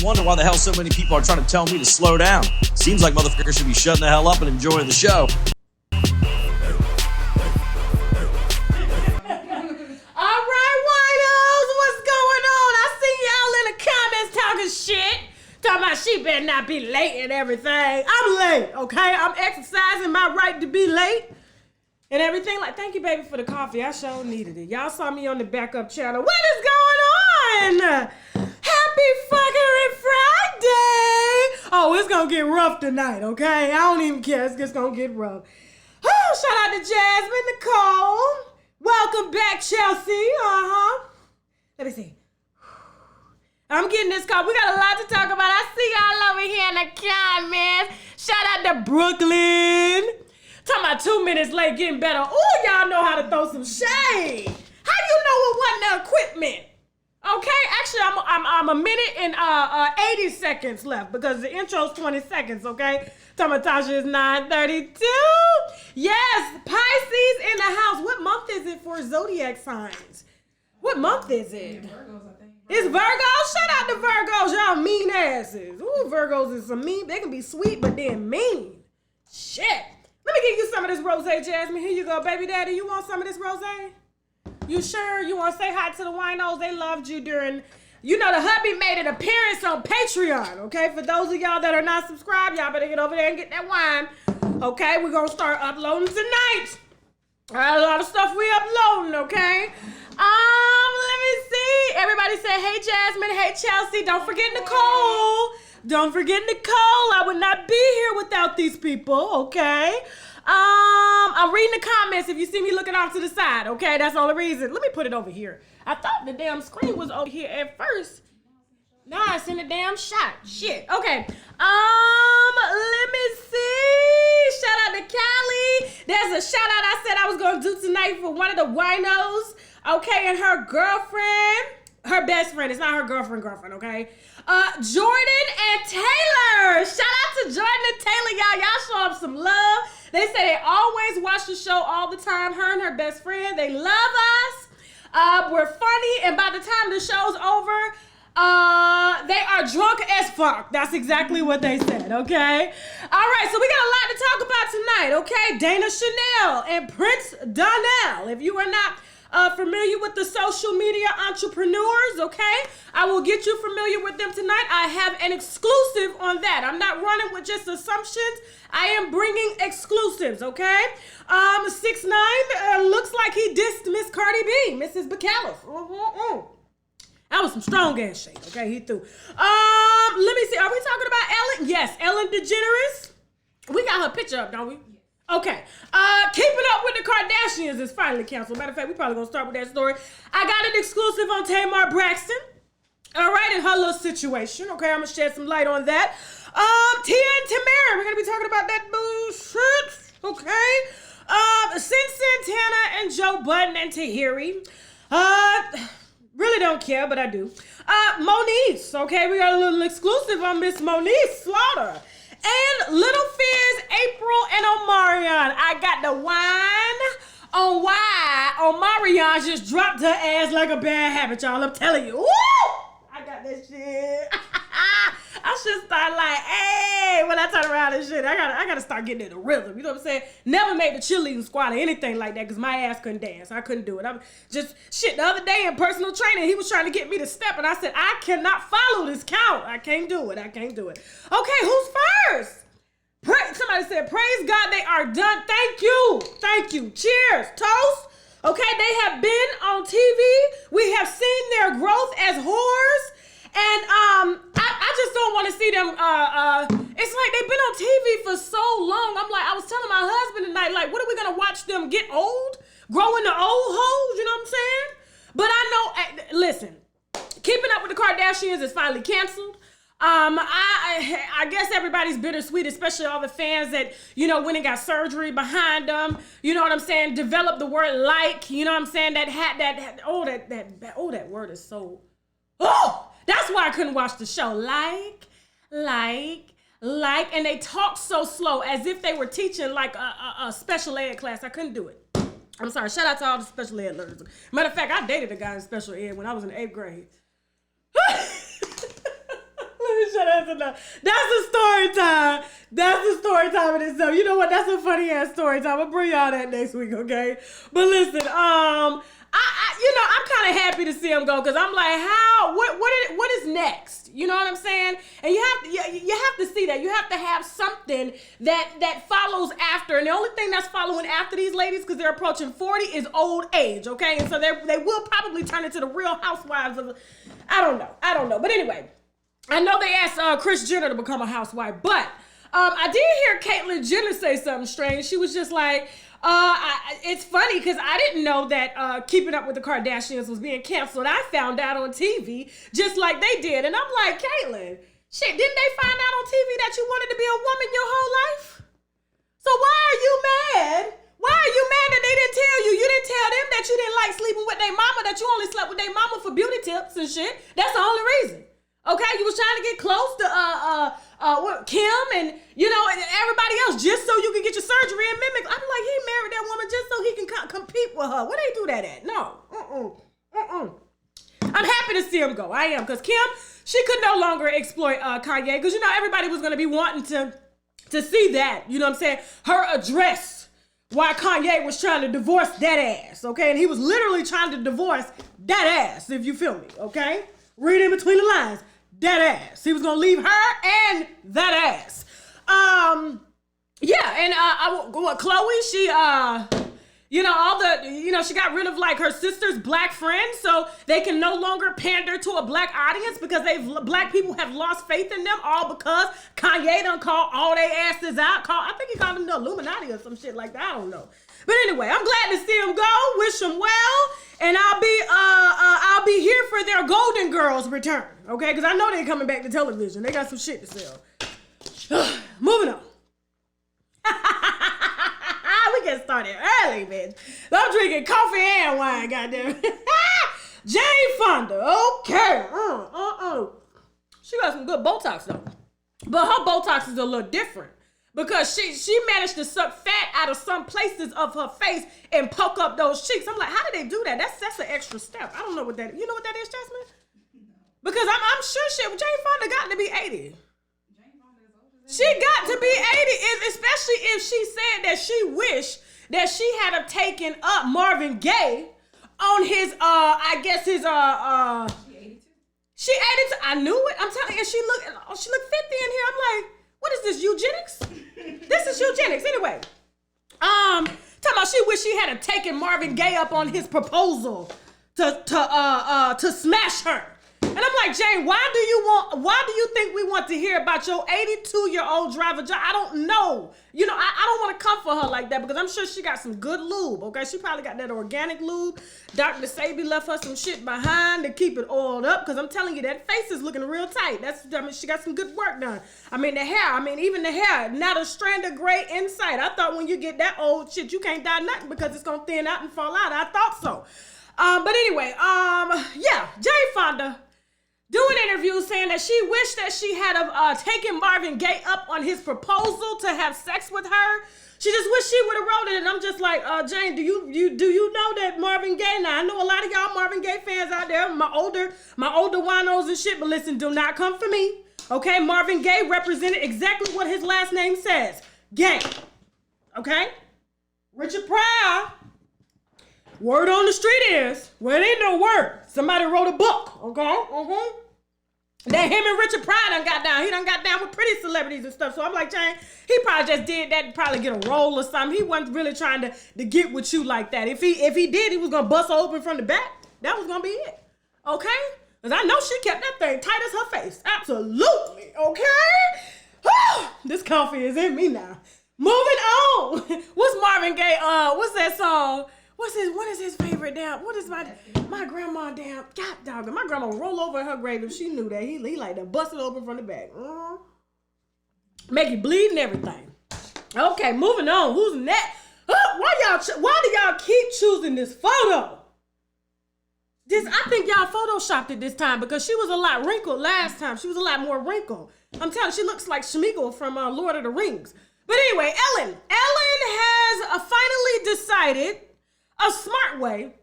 wonder why the hell so many people are trying to tell me to slow down. Seems like motherfuckers should be shutting the hell up and enjoying the show. Talking about she better not be late and everything. I'm late, okay? I'm exercising my right to be late and everything. Like, thank you, baby, for the coffee. I sure needed it. Y'all saw me on the backup channel. What is going on? Happy fucking Friday. Oh, it's gonna get rough tonight, okay? I don't even care. It's just gonna get rough. Oh, shout out to Jasmine, Nicole. Welcome back, Chelsea. Let me see. I'm getting this call. We got a lot to talk about. I see y'all over here in the comments. Shout out to Brooklyn. Talking about 2 minutes late, getting better. Ooh, y'all know how to throw some shade. How you know it wasn't the equipment? Okay, actually, I'm a minute and 80 seconds left because the intro's 20 seconds, okay? Talking about Tasha is 9:32. Yes, Pisces in the house. What month is it for zodiac signs? What month is it? It's Virgo. Shout out to Virgos. Y'all mean asses. Ooh, Virgos is some mean. They can be sweet, but they're mean. Shit. Let me give you some of this rosé, Jasmine. Here you go, baby daddy. You want some of this rosé? You sure? You want to say hi to the winos? They loved you during, you know, the hubby made an appearance on Patreon, okay? For those of y'all that are not subscribed, y'all better get over there and get that wine. Okay, we're going to start uploading tonight. All right, a lot of stuff we uploading, okay? Let me see. Everybody say, hey, Jasmine. Hey, Chelsea. Don't forget Nicole. Don't forget Nicole. I would not be here without these people, okay? I'm reading the comments if you see me looking off to the side, okay? That's the only reason. Let me put it over here. I thought the damn screen was over here at first. Nah, it's in the damn shot. Shit. Okay. Let me see. Shout out to Callie. There's a shout out I said I was going to do tonight for one of the winos. Okay, and her girlfriend, her best friend. It's not her girlfriend, okay? Jordan and Taylor. Shout out to Jordan and Taylor, y'all. Y'all show up some love. They say they always watch the show all the time. Her and her best friend, they love us. We're funny, and by the time the show's over, they are drunk as fuck. That's exactly what they said, okay? All right, so we got a lot to talk about tonight, okay? Dana Chanel and Prince Donnell. If you are not familiar with the social media entrepreneurs, okay? I will get you familiar with them tonight. I have an exclusive on that. I'm not running with just assumptions. I am bringing exclusives, okay? 6ix9ine looks like he dissed Miss Cardi B, Mrs. McAuliffe. That was some strong ass shit, okay? He threw. Let me see. Are we talking about Ellen? Yes, Ellen DeGeneres. We got her picture up, don't we? Okay. Keeping Up with the Kardashians is finally canceled. Matter of fact, we probably gonna start with that story. I got an exclusive on Tamar Braxton. All right, and her little situation. Okay, I'm gonna shed some light on that. Tia and Tamar, we're gonna be talking about that bullshit. Okay. Since Santana and Joe Budden and Tahiri. Really don't care, but I do. Moniece, okay? We got a little exclusive on Miss Moniece Slaughter. And Little Fizz, April, and Omarion. I got the wine on why Omarion just dropped her ass like a bad habit, y'all. I'm telling you. Woo! I got that shit. I should start like, hey, when I turn around and shit, I gotta start getting in the rhythm. You know what I'm saying? Never made the cheerleading squad or anything like that because my ass couldn't dance. I couldn't do it. I'm just shit. The other day in personal training, he was trying to get me to step, and I said, I cannot follow this count. I can't do it. Okay, who's first? Somebody said, praise God, they are done. Thank you. Cheers. Toast. Okay, they have been on TV. We have seen their growth as whores. And I just don't want to see them. It's like they've been on TV for so long. I was telling my husband tonight, like, what are we going to watch them get old? Grow into old hoes? You know what I'm saying? But I know, listen, Keeping Up with the Kardashians is finally canceled. I guess everybody's bittersweet, especially all the fans that, you know, went and got surgery behind them. You know what I'm saying? Develop the word like, you know what I'm saying? That word is so, that's why I couldn't watch the show. Like, and they talk so slow as if they were teaching like a special ed class. I couldn't do it. I'm sorry. Shout out to all the special ed learners. Matter of fact, I dated a guy in special ed when I was in 8th grade. That's the story time. That's the story time in itself. You know what? That's a funny ass story time. I'll bring y'all that next week, okay? But listen, I'm kind of happy to see him go because I'm like, what is next? You know what I'm saying? And you have to see that. You have to have something that follows after. And the only thing that's following after these ladies, because they're approaching 40, is old age, okay? And so they will probably turn into the Real Housewives of, I don't know. But anyway, I know they asked Kris Jenner to become a housewife, but I did hear Caitlyn Jenner say something strange. She was just like, it's funny because I didn't know that Keeping Up with the Kardashians was being canceled. I found out on TV just like they did. And I'm like, Caitlyn, shit, didn't they find out on TV that you wanted to be a woman your whole life? So why are you mad? Why are you mad that they didn't tell you? You didn't tell them that you didn't like sleeping with their mama, that you only slept with their mama for beauty tips and shit. That's the only reason. Okay, you was trying to get close to Kim and and everybody else just so you can get your surgery and mimic. I'm like, he married that woman just so he can compete with her. Where they do that at? No. I'm happy to see him go. I am, because Kim, she could no longer exploit Kanye, because everybody was gonna be wanting to see that. You know what I'm saying? Her address why Kanye was trying to divorce that ass. Okay, and he was literally trying to divorce that ass. If you feel me, okay? Read in between the lines. That ass. He was gonna leave her and that ass. Chloe, she she got rid of like her sister's black friends, so they can no longer pander to a black audience because black people have lost faith in them, all because Kanye done called all their asses out. I think he called them the Illuminati or some shit like that. I don't know. But anyway, I'm glad to see him go. Wish him well, and I'll be here for their Golden Girls return. Okay, because I know they're coming back to television. They got some shit to sell. Moving on. We get started early, bitch. I'm drinking coffee and wine, goddamn. Jane Fonda. Okay. She got some good Botox though, but her Botox is a little different. Because she managed to suck fat out of some places of her face and poke up those cheeks. I'm like, how did they do that? That's an extra step. I don't know what that is. You know what that is, Jasmine? Because I'm sure Jane Fonda got to be 80. She got to be 80, especially if she said that she wished that she had have taken up Marvin Gaye on his, She 82? She 82. I knew it. I'm telling you, she looked 50 in here. I'm like, what is this, eugenics? This is eugenics. Anyway, talking about she wish she had taken Marvin Gaye up on his proposal to smash her. And I'm like, Jane, why do you think we want to hear about your 82-year-old driver? I don't know. I don't want to come for her like that because I'm sure she got some good lube, okay? She probably got that organic lube. Dr. Sabi left her some shit behind to keep it oiled up because I'm telling you, that face is looking real tight. She got some good work done. Even the hair, not a strand of gray inside. I thought when you get that old shit, you can't dye nothing because it's going to thin out and fall out. I thought so. But anyway, Jane Fonda doing interviews saying that she wished that she had taken Marvin Gaye up on his proposal to have sex with her. She just wished she would have wrote it. And I'm just like, Jane, do you know that Marvin Gaye? Now I know a lot of y'all Marvin Gaye fans out there, my older winos and shit. But listen, do not come for me, okay? Marvin Gaye represented exactly what his last name says, gay. Okay, Richard Pryor. Word on the street is, well, it ain't no word. Somebody wrote a book, okay? That him and Richard Pryor done got down. He done got down with pretty celebrities and stuff. So I'm like, Jane, he probably just did that to probably get a role or something. He wasn't really trying to get with you like that. If he did, he was gonna bust her open from the back. That was gonna be it, okay? Because I know she kept that thing tight as her face. Absolutely, okay? This coffee is in me now. Moving on. What's Marvin Gaye? What's that song? What is his favorite damn? What is my grandma damn? God dog, my grandma would roll over in her grave if she knew that he like to bust it open from the back. Make you bleed and everything. Okay, moving on. Who's next? Why do y'all keep choosing this photo? I think y'all photoshopped it this time because she was a lot wrinkled last time. She was a lot more wrinkled. I'm telling you, she looks like Smeagol from Lord of the Rings. But anyway, Ellen has finally decided a smart way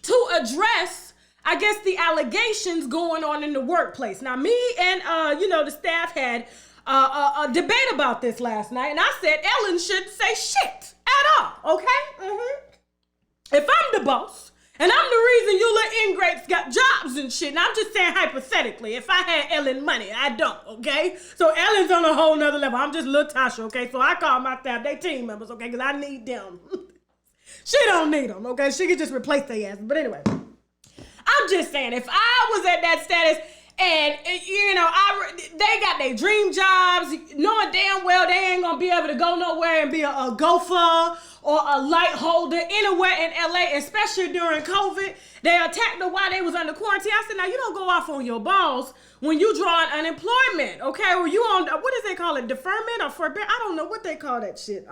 to address I guess, the allegations going on in the workplace. Now, me and, the staff had a debate about this last night, and I said Ellen shouldn't say shit at all, okay? If I'm the boss, and I'm the reason you little ingrates got jobs and shit, and I'm just saying hypothetically, if I had Ellen money, I don't, okay? So Ellen's on a whole nother level. I'm just little Tasha, okay? So I call my staff, they team members, okay? Because I need them. She don't need them, okay? She can just replace their ass. But anyway, I'm just saying, if I was at that status and, they got their dream jobs, knowing damn well they ain't going to be able to go nowhere and be a gopher or a light holder anywhere in LA, especially during COVID. They attacked her while they was under quarantine. I said, now, you don't go off on your boss when you draw an unemployment, okay? Or you on, what does they call it, deferment or forbearance? I don't know what they call that shit.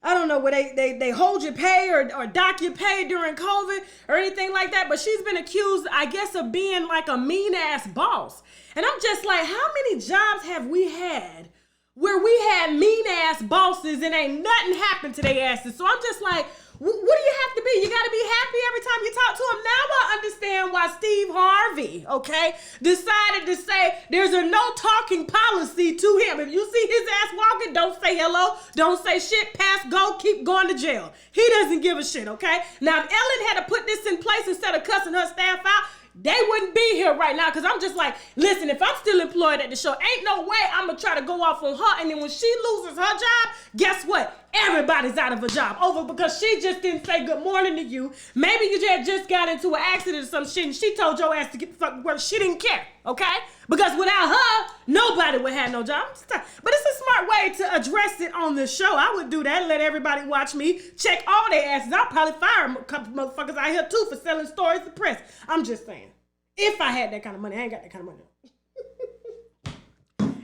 I don't know where they hold your pay or dock your pay during COVID or anything like that, but she's been accused, I guess, of being like a mean-ass boss. And I'm just like, how many jobs have we had where we had mean-ass bosses and ain't nothing happened to their asses? So I'm just like, what do you have to be? You got to be happy every time you talk to him. Now I understand why Steve Harvey, okay, decided to say there's a no talking policy to him. If you see his ass walking, don't say hello, don't say shit, pass go, keep going to jail. He doesn't give a shit, okay? Now, if Ellen had to put this in place instead of cussing her staff out, they wouldn't be here right now, because I'm just like, listen, if I'm still employed at the show, ain't no way I'm going to try to go off on her, and then when she loses her job, guess what? Everybody's out of a job over because she just didn't say good morning to you. Maybe you just got into an accident or some shit, and she told your ass to get the fuck to work. She didn't care, okay? Because without her, nobody would have no job. But it's a smart way to address it on the show. I would do that and let everybody watch me check all their asses. I'll probably fire a couple motherfuckers out here too for selling stories to press. I'm just saying. If I had that kind of money, I ain't got that kind of money.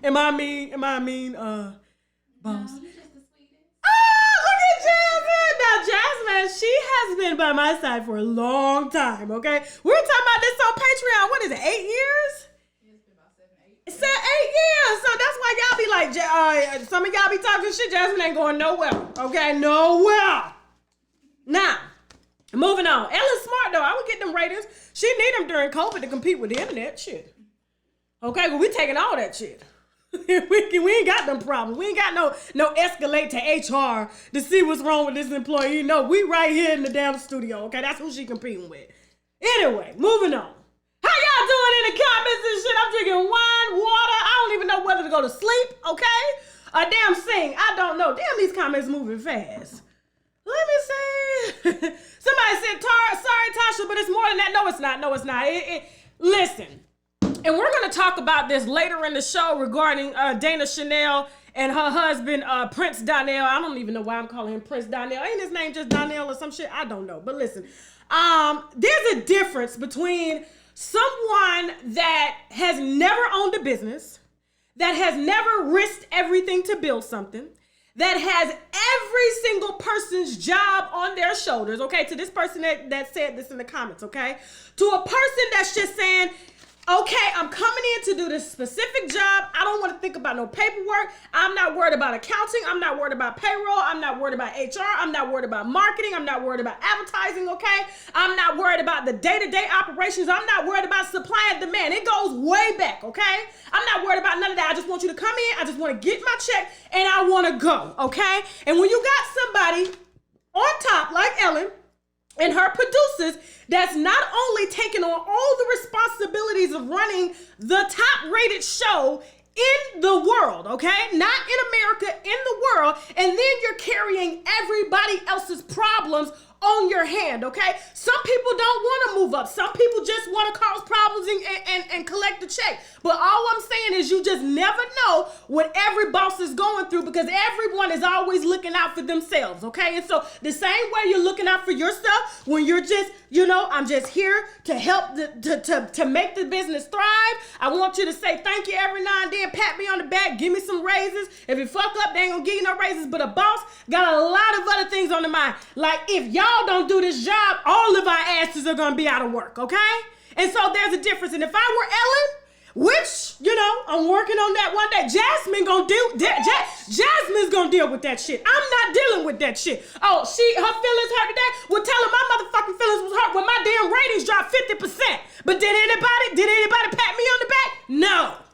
Am I mean, boss? No, you're just the sweetest. Look at Jasmine. Now, Jasmine, she has been by my side for a long time, okay? We were talking about this on Patreon. What is it, 8 years? It's been about 7, 8. It's 8 years. So that's why y'all be like, some of y'all be talking shit. Jasmine ain't going nowhere, okay? Nowhere. Now, moving on. Ellen's smart, though. I would get them ratings. She need them during COVID to compete with the internet shit. Okay, well, we taking all that shit. we ain't got them problems. We ain't got no escalate to HR to see what's wrong with this employee. No, we right here in the damn studio, okay? That's who she competing with. Anyway, moving on. How y'all doing in the comments and shit? I'm drinking wine, water. I don't even know whether to go to sleep, okay? Or damn sing. I don't know. Damn, these comments moving fast. Let me see. Somebody said, sorry, Tasha, but it's more than that. No, it's not. No, it's not. Listen, and we're going to talk about this later in the show regarding Dana Chanel and her husband, Prince Donnell. I don't even know why I'm calling him Prince Donnell. Ain't his name just Donnell or some shit? I don't know. But listen, there's a difference between someone that has never owned a business, that has never risked everything to build something, that has every single person's job on their shoulders, okay? To this person that said this in the comments, okay? To a person that's just saying, okay, I'm coming in to do this specific job. I don't want to think about no paperwork. I'm not worried about accounting. I'm not worried about payroll. I'm not worried about HR. I'm not worried about marketing. I'm not worried about advertising, okay? I'm not worried about the day-to-day operations. I'm not worried about supply and demand. It goes way back, okay? I'm not worried about none of that. I just want you to come in. I just want to get my check, and I want to go, okay? And when you got somebody on top like Ellen and her producers that's not only taking on all the responsibilities of running the top-rated show in the world, okay? Not in America, in the world, and then you're carrying everybody else's problems on your hand, okay? Some people don't want to move up. Some people just want to cause problems and collect the check. But all I'm saying is you just never know what every boss is going through, because everyone is always looking out for themselves, okay? And so the same way you're looking out for yourself when you're just, I'm just here to help to make the business thrive. I want you to say thank you every now and then, pat me on the back, give me some raises. If you fuck up, they ain't gonna give you no raises. But a boss got a lot of other things on the mind. Like, if y'all don't do this job, all of our asses are gonna be out of work, okay? And so there's a difference. And if I were Ellen, which, you know, I'm working on that one day. Jasmine's gonna deal with that shit. I'm not dealing with that shit. Oh, her feelings hurt today? Well, tell her my motherfucking feelings was hurt when my damn ratings dropped 50%. But did anybody pat me on the back? No.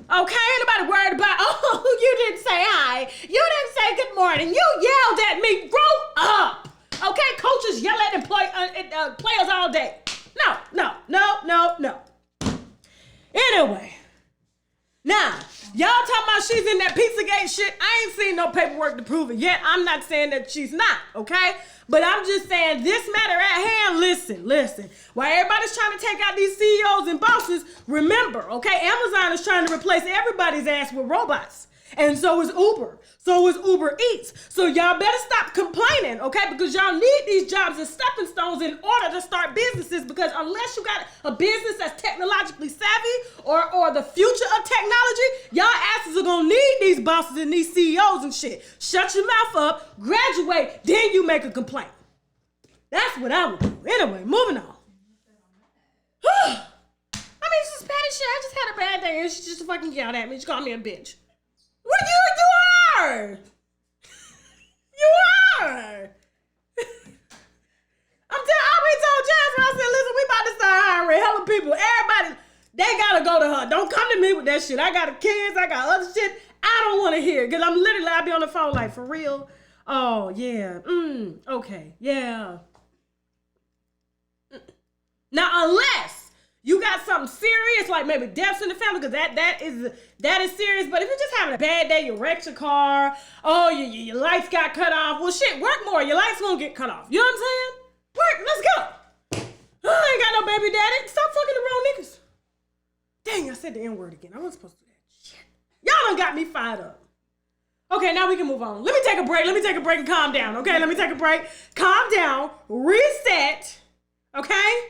Okay, anybody worried about, oh, you didn't say hi. You didn't say good morning. You yelled at me. Grow up. Okay, coaches yell at players all day. No. Anyway, now, y'all talking about she's in that Pizzagate shit. I ain't seen no paperwork to prove it yet. I'm not saying that she's not, okay? But I'm just saying this matter at hand, listen. While everybody's trying to take out these CEOs and bosses, remember, okay, Amazon is trying to replace everybody's ass with robots. And so is Uber. So is Uber Eats. So y'all better stop complaining, okay? Because y'all need these jobs as stepping stones in order to start businesses, because unless you got a business that's technologically savvy or the future of technology, y'all asses are gonna need these bosses and these CEOs and shit. Shut your mouth up, graduate, then you make a complaint. That's what I would do. Anyway, moving on. I mean, it's just petty shit. I just had a bad day and she just fucking yelled at me. She called me a bitch. What you are? You are. I already told Jasmine, I said, listen, we about to start hiring hella people. Everybody, they gotta go to her. Don't come to me with that shit. I got kids, I got other shit. I don't want to hear it, because I'll be on the phone like, for real? Oh, yeah. Okay, yeah. Now, unless you got something serious, like maybe deaths in the family, because that is serious. But if you're just having a bad day, you wrecked your car, oh, your lights got cut off, well, shit, work more. Your lights won't get cut off. You know what I'm saying? Work, let's go. I ain't got no baby daddy. Stop fucking the wrong niggas. Dang, I said the N-word again. I wasn't supposed to do that. Shit. Y'all done got me fired up. Okay, now we can move on. Let me take a break and calm down, okay? Let me take a break. Calm down, reset, okay?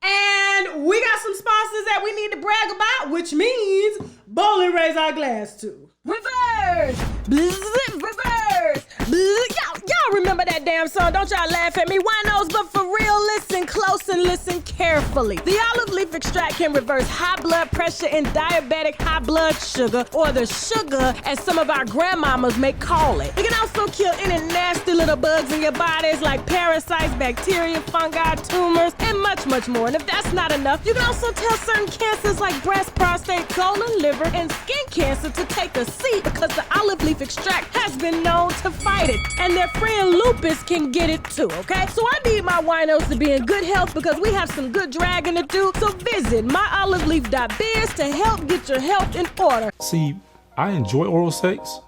And we got some sponsors that we need to brag about, which means boldly raise our glass to. Reverse! Reverse! Y'all remember that damn song? Don't y'all laugh at me, winos, but for real, listen close and listen carefully. The olive leaf extract can reverse high blood pressure and diabetic high blood sugar, or the sugar as some of our grandmamas may call it. It can also kill any nasty little bugs in your bodies like parasites, bacteria, fungi, tumors, and much, much more. And if that's not enough, you can also tell certain cancers like breast, prostate, colon, liver, and skin cancer to take a seat, because the olive leaf extract has been known to fight it. And their friend lupus can get it too, okay? So I need my winos to be in good health, because we have some good dragging to do. So visit myoliveleaf.biz to help get your health in order. See, I enjoy oral sex,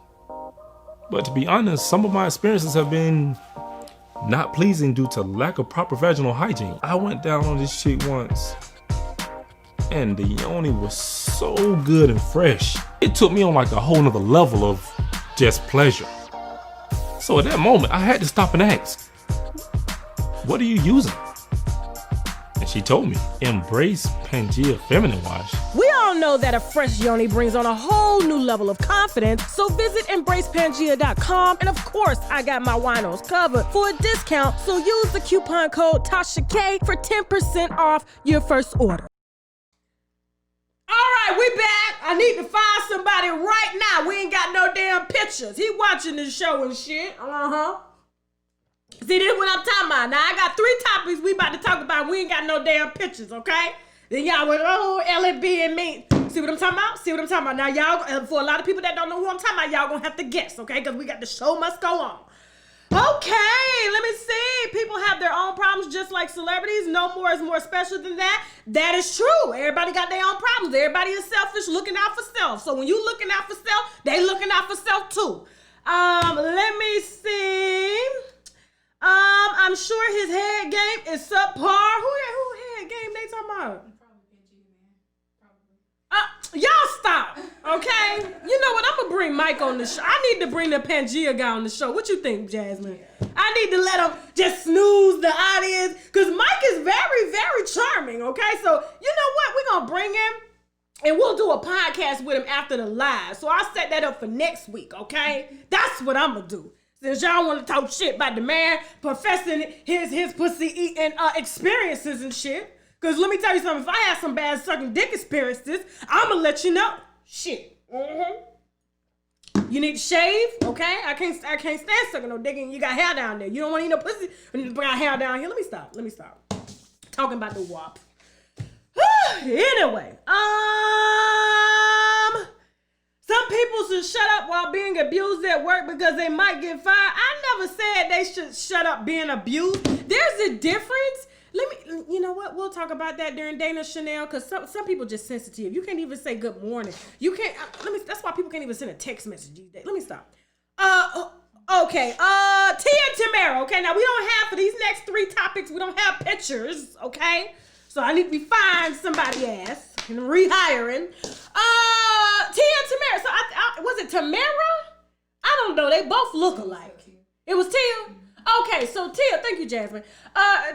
but to be honest, some of my experiences have been not pleasing due to lack of proper vaginal hygiene. I went down on this shit once, and the yoni was so good and fresh. It took me on like a whole nother level of just pleasure. So at that moment, I had to stop and ask, what are you using? And she told me, embrace Pangea Feminine Wash. We all know that a fresh yoni brings on a whole new level of confidence, so visit embracepangea.com, and of course, I got my winos covered for a discount, so use the coupon code TASHAK for 10% off your first order. All right, we back. I need to find somebody right now. We ain't got no damn pictures. He watching this show and shit. See, this is what I'm talking about. Now, I got 3 topics we about to talk about. We ain't got no damn pictures, okay? Then y'all went, oh, L&B and me. See what I'm talking about? Now, y'all, for a lot of people that don't know who I'm talking about, y'all gonna have to guess, okay? Because we got the show must go on. Okay, let me see. People have their own problems just like celebrities. No more is more special than that. That is true. Everybody got their own problems. Everybody is selfish, looking out for self. So when you looking out for self, they looking out for self too. Let me see. I'm sure his head game is subpar. Who head game they talking about? Y'all stop, okay? You know what? I'm gonna bring Mike on the show. I need to bring the Pangea guy on the show. What you think, Jasmine? I need to let him just snooze the audience, because Mike is very, very charming, okay? So, you know what? We're gonna bring him, and we'll do a podcast with him after the live. So I'll set that up for next week, okay? That's what I'm gonna do. Since y'all want to talk shit about the man professing his pussy eating experiences and shit. Because let me tell you something. If I have some bad sucking dick experiences, I'm going to let you know. Shit. You need to shave, okay? I can't stand sucking no dick and you got hair down there. You don't want to eat no pussy and you got hair down here. Let me stop. Talking about the WAP. Anyway, some people should shut up while being abused at work because they might get fired. I never said they should shut up being abused. There's a difference. You know what? We'll talk about that during Dana Chanel because some people just sensitive. You can't even say good morning. You can't. That's why people can't even send a text message these days. Let me stop. Okay. Tia and Tamar. Okay. Now we don't have for these next 3 topics. We don't have pictures. Okay. So I need to be find somebody ass and rehiring. Tia and Tamara. So was it Tamara? I don't know. They both look alike. It was Tia? Okay, so Tia, thank you, Jasmine.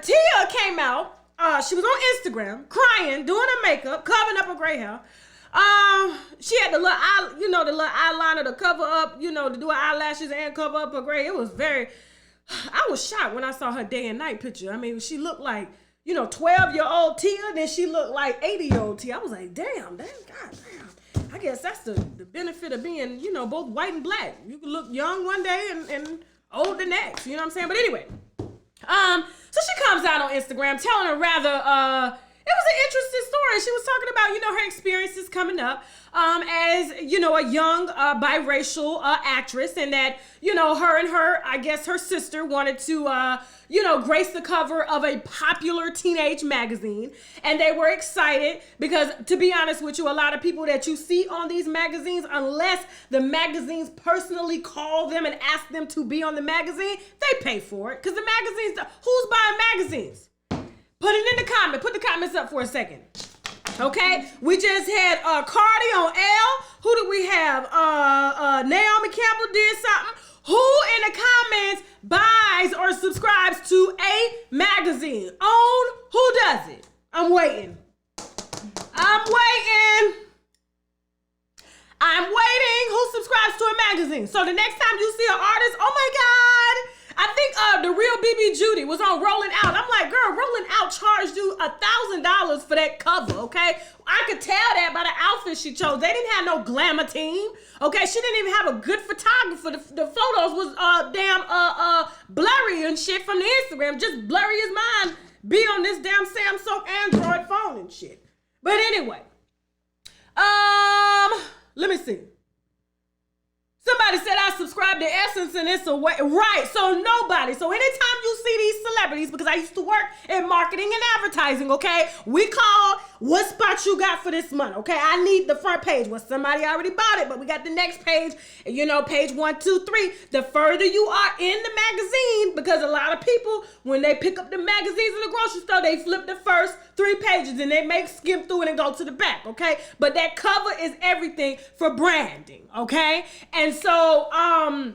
Tia came out. She was on Instagram crying, doing her makeup, covering up her gray hair. She had the little eyeliner to cover up, to do her eyelashes and cover up her gray. It was I was shocked when I saw her day and night picture. I mean, she looked like 12-year-old Tia, then she looked like 80-year-old Tia. I was like, damn, God damn. I guess that's the benefit of being, both white and black. You can look young one day and old the next. You know what I'm saying? But anyway, so she comes out on Instagram telling a rather, it was an interesting story. She was talking about, her experiences coming up as, a young biracial actress, and that, her sister wanted to, grace the cover of a popular teenage magazine. And they were excited because, to be honest with you, a lot of people that you see on these magazines, unless the magazines personally call them and ask them to be on the magazine, they pay for it. Because the magazines, who's buying magazines? Put it in the comment. Put the comments up for a second. Okay, we just had Cardi on L. Who do we have? Naomi Campbell did something. Who in the comments buys or subscribes to a magazine? Who does it? I'm waiting. Who subscribes to a magazine? So the next time you see an artist, oh my God, I think the real BB Judy was on Rolling Out. I'm like, girl, Rolling Out charged you $1,000 for that cover, okay? I could tell that by the outfit she chose. They didn't have no glamour team, okay? She didn't even have a good photographer. The photos was blurry and shit from the Instagram. Just blurry as mine be on this damn Samsung Android phone and shit. But anyway, let me see. Somebody said I subscribe to Essence and it's a way. Right, so nobody. So anytime you see these celebrities, because I used to work in marketing and advertising, okay? We call what spot you got for this month, okay? I need the front page. Well, somebody already bought it, but we got the next page, page 1, 2, 3. The further you are in the magazine, because a lot of people, when they pick up the magazines in the grocery store, they flip the first 3 pages and they make skim through it and go to the back, okay? But that cover is everything for branding, okay? And so, I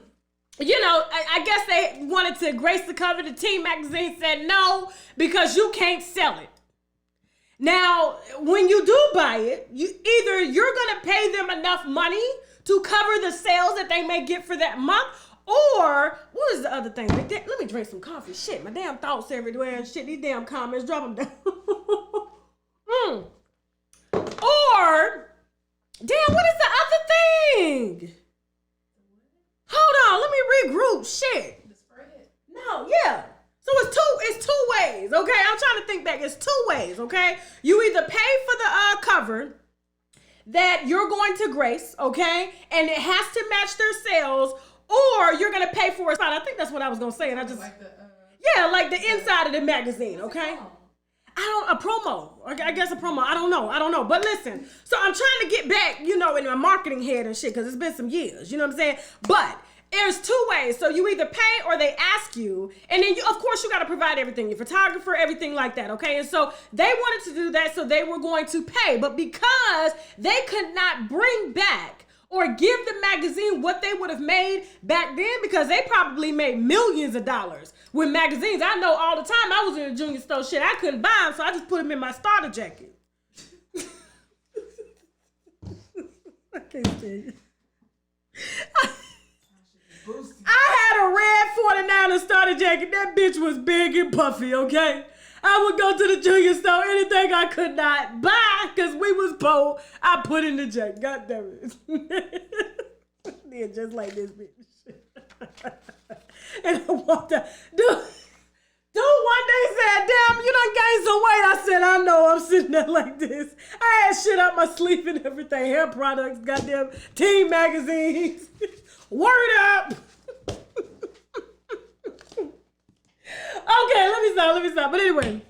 guess they wanted to grace the cover. The Teen magazine said no, because you can't sell it. Now, when you do buy it, either you're going to pay them enough money to cover the sales that they may get for that month, or what is the other thing? Let me drink some coffee. Shit, my damn thoughts everywhere and shit. These damn comments, drop them down. Or, damn, what is the other thing? Hold on, let me regroup. Shit. The spread. No, yeah. So it's two ways, okay? I'm trying to think back. It's 2 ways, okay? You either pay for the cover that you're going to grace, okay? And it has to match their sales, or you're going to pay for it. I think that's what I was going to say, and I just... like the inside of the magazine, okay? A promo. I guess a promo. I don't know. But listen, so I'm trying to get back, in my marketing head and shit, because it's been some years, you know what I'm saying? But there's 2 ways. So you either pay or they ask you, and then of course you got to provide everything, your photographer, everything like that, okay? And so they wanted to do that, so they were going to pay. But because they could not bring back or give the magazine what they would have made back then, because they probably made millions of dollars with magazines. I know all the time I was in a junior store, shit, I couldn't buy them, so I just put them in my starter jacket. I can't tell you. I had a red 49er starter jacket. That bitch was big and puffy, okay? I would go to the junior store, anything I could not buy because we was poor, I put in the junk. God damn it. Yeah, just like this bitch. And I walked out. Dude one day said, damn, you done gained some weight. I said, I know, I'm sitting there like this. I had shit up my sleeve and everything. Hair products, goddamn teen magazines. Word up. Okay, let me stop. But anyway,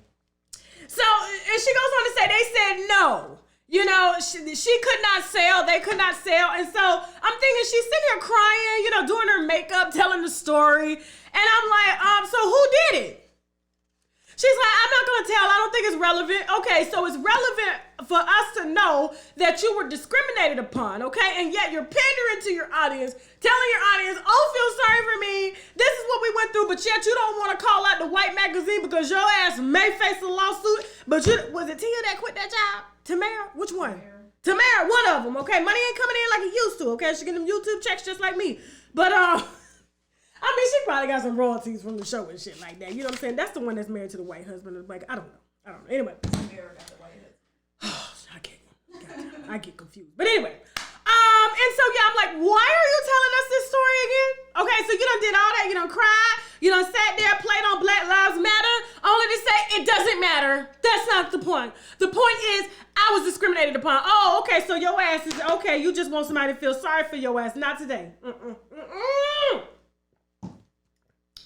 so, and she goes on to say, they said no. You know, she could not sell. They could not sell. And so I'm thinking she's sitting here crying, you know, doing her makeup, telling the story. And I'm like, so who did it? She's like, I'm not going to tell. I don't think it's relevant. Okay, so it's relevant for us to know that you were discriminated upon, okay? And yet you're pandering to your audience, telling your audience, oh, feel sorry for me. This is what we went through, but yet you don't want to call out the white magazine because your ass may face a lawsuit. But was it Tia that quit that job? Tamar? Which one? Tamar, one of them, okay? Money ain't coming in like it used to, okay? She getting them YouTube checks just like me. But, I mean, she probably got some royalties from the show and shit like that. You know what I'm saying? That's the one that's married to the white husband. Like, I don't know. Anyway. I get confused. But anyway. And so, yeah, I'm like, why are you telling us this story again? Okay, so you done did all that. You done cried. You done sat there, played on Black Lives Matter, only to say it doesn't matter. That's not the point. The point is, I was discriminated upon. Oh, okay, so your ass is, okay, you just want somebody to feel sorry for your ass. Not today.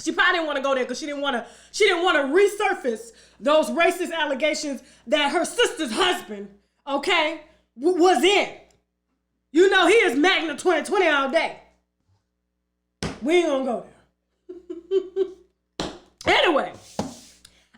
She probably didn't want to go there because she didn't want to resurface those racist allegations that her sister's husband, okay, was in. You know, he is Magna 2020 all day. We ain't gonna go there. Anyway,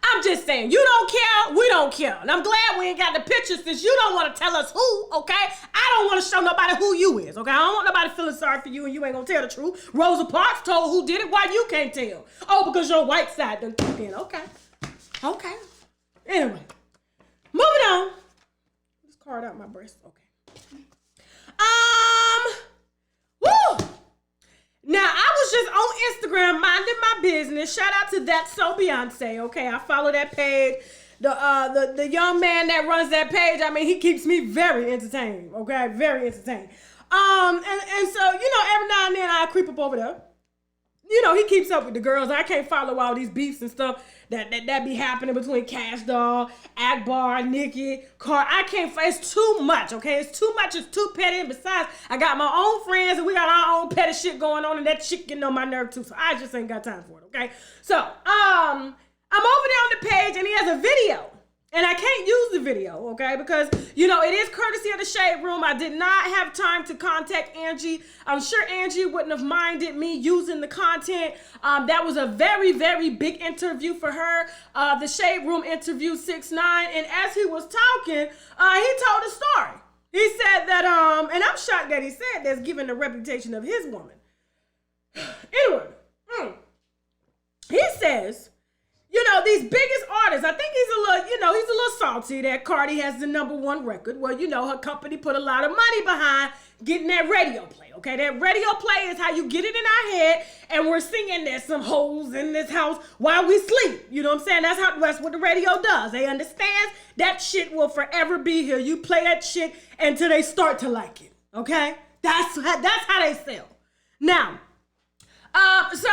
I'm just saying, you don't care, we don't care. And I'm glad we ain't got the pictures since you don't want to tell us who, okay? I don't want to show nobody who you is, okay? I don't want nobody feeling sorry for you and you ain't gonna tell the truth. Rosa Parks told who did it, why you can't tell? Oh, because your white side done took in. Okay. Anyway, moving on. Just card out my breast, okay. Woo! Now, I was just on Instagram minding my business. Shout out to That's So Beyonce, okay? I follow that page. The young man that runs that page, I mean, he keeps me very entertained, okay? Very entertained. And so, you know, every now and then I creep up over there. You know, he keeps up with the girls. I can't follow all these beefs and stuff that be happening between Cash Doll, Akbar, Nikki, Car. I can't, it's too much, okay? It's too much, it's too petty. And besides, I got my own friends and we got our own petty shit going on and that shit getting on my nerve too. So I just ain't got time for it, okay? So, I'm over there on the page and he has a video. And I can't use the video, okay? Because, you know, it is courtesy of the Shade Room. I did not have time to contact Angie. I'm sure Angie wouldn't have minded me using the content. That was a very, very big interview for her. The Shade Room interviewed 6ix9ine. And as he was talking, he told a story. He said that, and I'm shocked that he said this, given the reputation of his woman. Anyway, he says, you know, these biggest artists, I think he's a little salty that Cardi has the #1 record. Well, you know, her company put a lot of money behind getting that radio play, okay? That radio play is how you get it in our head, and we're singing there's some hoes in this house while we sleep. You know what I'm saying? That's what the radio does. They understand that shit will forever be here. You play that shit until they start to like it, okay? That's how they sell. Now, so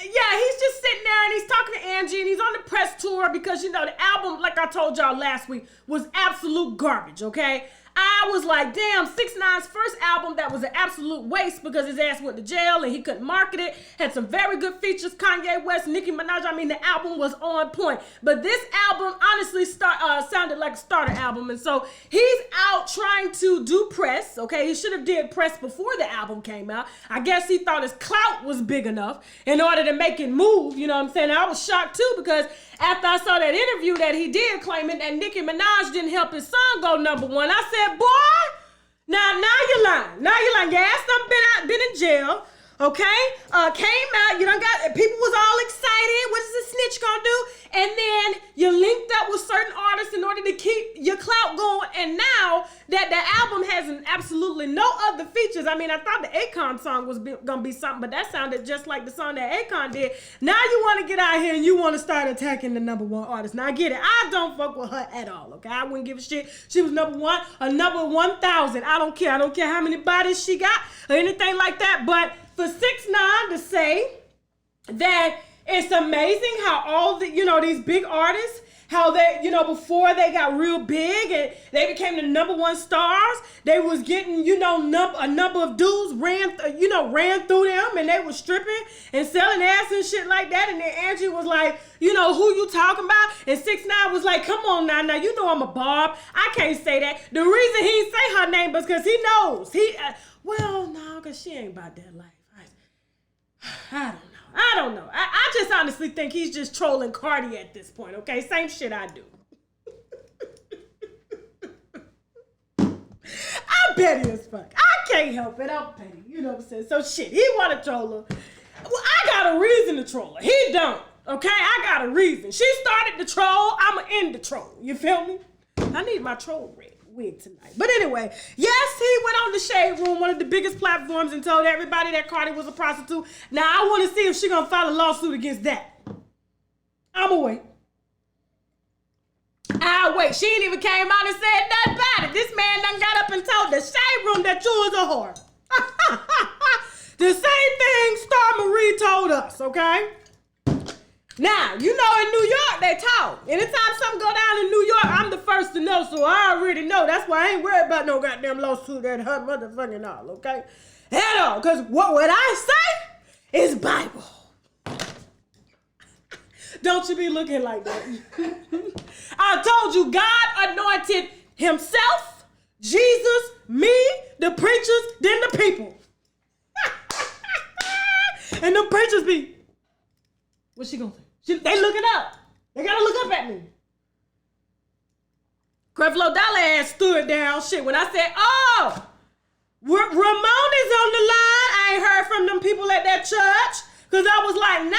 yeah, he's just sitting there and he's talking to Angie and he's on the press tour because, you know, the album, like I told y'all last week, was absolute garbage, okay? I was like, damn, 6ix9ine's first album that was an absolute waste because his ass went to jail and he couldn't market it. Had some very good features, Kanye West, Nicki Minaj. I mean, the album was on point. But this album honestly sounded like a starter album. And so he's out trying to do press, okay? He should have did press before the album came out. I guess he thought his clout was big enough in order to make it move, you know what I'm saying? I was shocked too because after I saw that interview that he did claiming that Nicki Minaj didn't help his song go #1, I said, boy, now you're lying. Now you're lying. Your ass done been in jail. okay? Came out, you done got, people was all excited. What is the snitch gonna do? And then you linked up with certain artists in order to keep your clout going. And now that the album has absolutely no other features. I mean, I thought the Akon song was gonna be something, but that sounded just like the song that Akon did. Now you wanna get out here and you wanna start attacking the #1 artist. Now I get it. I don't fuck with her at all, okay? I wouldn't give a shit. She was #1 or number 1,000. I don't care. I don't care how many bodies she got or anything like that. But for 6ix9ine to say that it's amazing how all the, these big artists, how they, before they got real big and they became the #1 stars, they was getting, a number of dudes ran through them and they was stripping and selling ass and shit like that. And then Angie was like, who you talking about? And 6ix9ine was like, come on now, I'm a Barb. I can't say that. The reason he didn't say her name was because he knows. Because she ain't about that life. I don't know. I just honestly think he's just trolling Cardi at this point, okay? Same shit I do. I'm petty as fuck. I can't help it. I'm petty. You know what I'm saying? So shit, he want to troll her. Well, I got a reason to troll her. He don't, okay? I got a reason. She started the troll. I'ma end the troll. You feel me? I need my troll wig tonight. But anyway, yes, he went on the Shade Room, one of the biggest platforms, and told everybody that Cardi was a prostitute. Now, I want to see if she gonna file a lawsuit against that. I'ma wait. I'll wait. She ain't even came out and said nothing about it. This man done got up and told the Shade Room that you was a whore. The same thing Star Marie told us, okay? Now, in New York, they talk. Anytime something go down in New York, I'm the first to know, so I already know. That's why I ain't worried about no goddamn lawsuit at her motherfucking all, okay? At all, because what I say is Bible. Don't you be looking like that. I told you, God anointed himself, Jesus, me, the preachers, then the people. And the preachers be, what's she gonna say? They looking up. They gotta look up at me. Creflo Dollar ass stood down. Shit, when I said, Ramon is on the line. I ain't heard from them people at that church. Because I was like,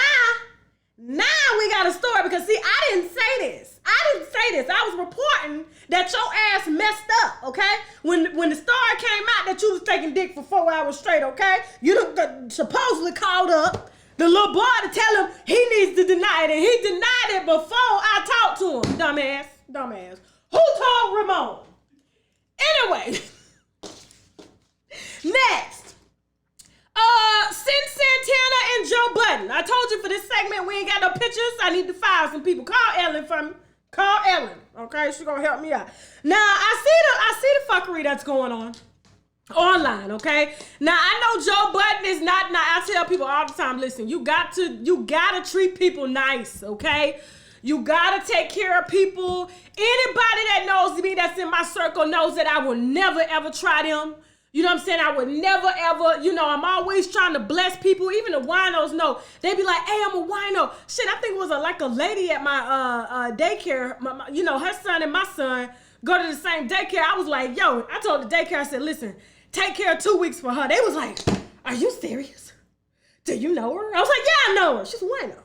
now we got a story. Because see, I didn't say this. I was reporting that your ass messed up, okay? When the story came out that you was taking dick for 4 hours straight, okay? You supposedly called up the little boy to tell him he needs to deny it, and he denied it before I talked to him. Dumbass. Who told Ramon? Anyway, next. Sin Santana and Joe Budden. I told you for this segment we ain't got no pictures. I need to fire some people. Call Ellen for me. Call Ellen, okay? She gonna help me out. Now I see the fuckery that's going on online, okay? Now I know Joe Budden is not. I tell people all the time, listen, you gotta treat people nice, okay? You gotta take care of people. Anybody that knows me that's in my circle knows that I will never ever try them. You know what I'm saying? I would never ever, I'm always trying to bless people. Even the winos know. They be like, hey, I'm a wino. Shit, I think it was a lady at my daycare. Her son and my son go to the same daycare. I was like, yo, I told the daycare, I said, listen, take care of 2 weeks for her. They was like, are you serious? Do you know her? I was like, yeah, I know her. She's a wino.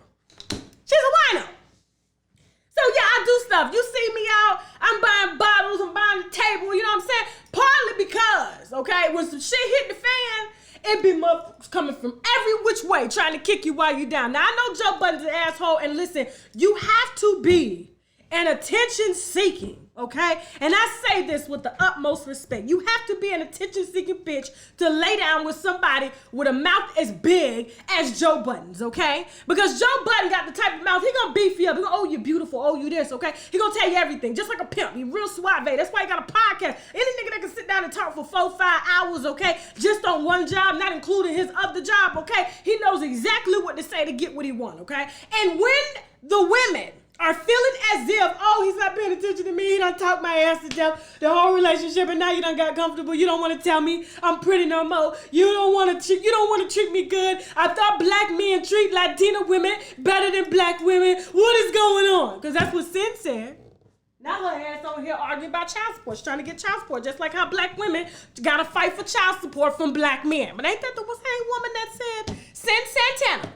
So yeah, I do stuff. You see me out, I'm buying bottles, I'm buying the table, you know what I'm saying? Partly because, okay, when some shit hit the fan, it be motherfuckers coming from every which way trying to kick you while you down. Now, I know Joe Budden's an asshole, and listen, you have to be an attention-seeking, okay? And I say this with the utmost respect. You have to be an attention-seeking bitch to lay down with somebody with a mouth as big as Joe Budden's, okay? Because Joe Budden got the type of mouth, he gonna beef you up. He gonna, oh, you beautiful, oh, you this, okay? He gonna tell you everything, just like a pimp. He real suave. That's why he got a podcast. Any nigga that can sit down and talk for 4-5 hours, okay? Just on one job, not including his other job, okay? He knows exactly what to say to get what he want, okay? And when the women are feeling as if, oh, he's not paying attention to me, he done talked my ass to death the whole relationship, and now you done got comfortable, you don't want to tell me I'm pretty no more, you don't want to treat me good, I thought black men treat Latina women better than black women, what is going on? Because that's what Sin said. Now her ass over here arguing about child support. She's trying to get child support, just like how black women gotta fight for child support from black men. But ain't that the same woman that said Santana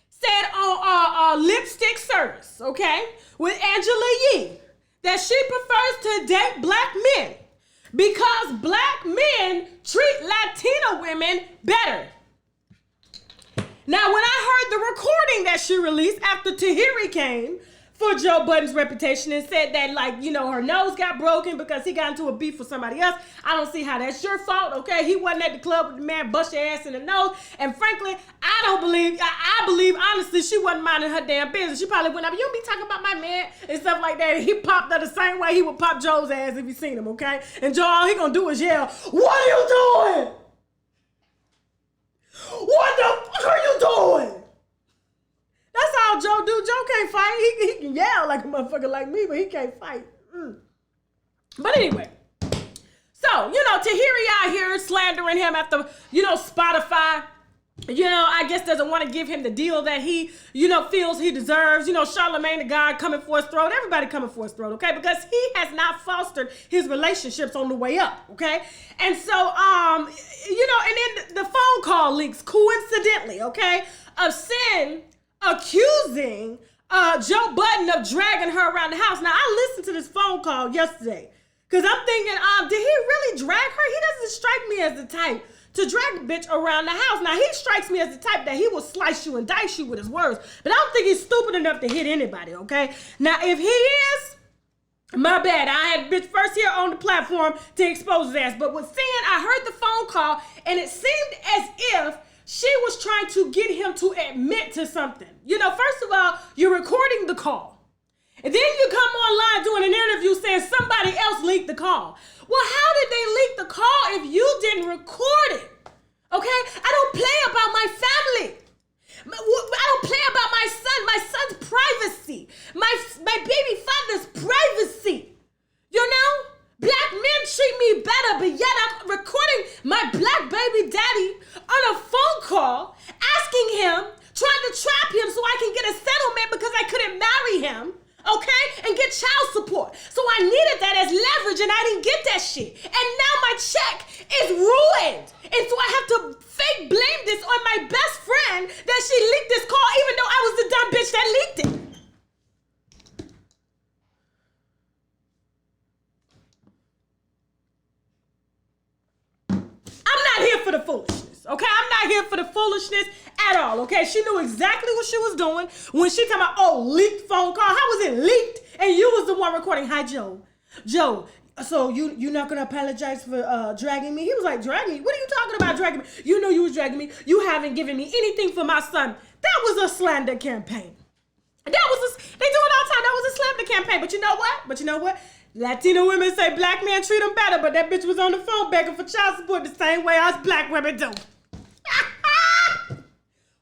said on Lipstick Service, okay, with Angela Yee, that she prefers to date black men because black men treat Latina women better. Now, when I heard the recording that she released after Tahiri came for Joe Budden's reputation and said that, like, you know, her nose got broken because he got into a beef with somebody else, I don't see how that's your fault, okay? He wasn't at the club with the man, bust your ass in the nose. And frankly, I believe, honestly, she wasn't minding her damn business. She probably went up, you don't be talking about my man and stuff like that. And he popped her the same way he would pop Joe's ass if he seen him, okay? And Joe, all he gonna do is yell, what are you doing? What the fuck are you doing? That's all Joe do. Joe can't fight. He can yell like a motherfucker like me, but he can't fight. But anyway, so, you know, Tahiri out here slandering him after, you know, Spotify, you know, I guess doesn't want to give him the deal that he, you know, feels he deserves. You know, Charlamagne the God coming for his throat. Everybody coming for his throat, okay? Because he has not fostered his relationships on the way up, okay? And so, you know, and then the phone call leaks, coincidentally, okay, of Sin accusing Joe Budden of dragging her around the house. Now, I listened to this phone call yesterday because I'm thinking, did he really drag her? He doesn't strike me as the type to drag a bitch around the house. Now, he strikes me as the type that he will slice you and dice you with his words, but I don't think he's stupid enough to hit anybody, okay? Now, if he is, my bad. I had bitch first here on the platform to expose his ass, but with Sin, I heard the phone call, and it seemed as if she was trying to get him to admit to something. You know, first of all, you're recording the call. And then you come online doing an interview saying somebody else leaked the call. Well, how did they leak the call if you didn't record it? Okay? I don't play about my family. I don't play about my son's privacy. My baby father's privacy. You know? Black men treat me better, but yet I'm recording my black baby daddy on a phone call, asking him, trying to trap him so I can get a settlement because I couldn't marry him, okay, and get child support. So I needed that as leverage, and I didn't get that shit. And now my check is ruined. And so I have to fake blame this on my best friend that she leaked this call, even though I was the dumb bitch that leaked it. I'm not here for the foolishness, okay? I'm not here for the foolishness at all, okay? She knew exactly what she was doing when she talking about, oh, leaked phone call. How was it leaked? And you was the one recording. Hi, Joe. Joe, so you're not going to apologize for dragging me? He was like, dragging me? What are you talking about, dragging me? You know you was dragging me. You haven't given me anything for my son. That was a slander campaign. They do it all the time. That was a slander campaign. But you know what? Latino women say black men treat them better, but that bitch was on the phone begging for child support the same way us black women do.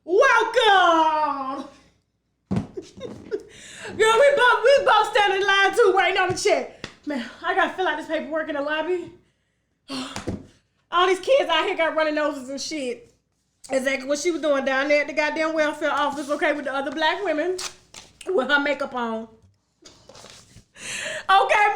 Welcome! Girl, we both standing in line too, waiting on the check. Man, I gotta fill out this paperwork in the lobby. All these kids out here got runny noses and shit. Exactly what she was doing down there at the goddamn welfare office, okay, with the other black women with her makeup on. Okay,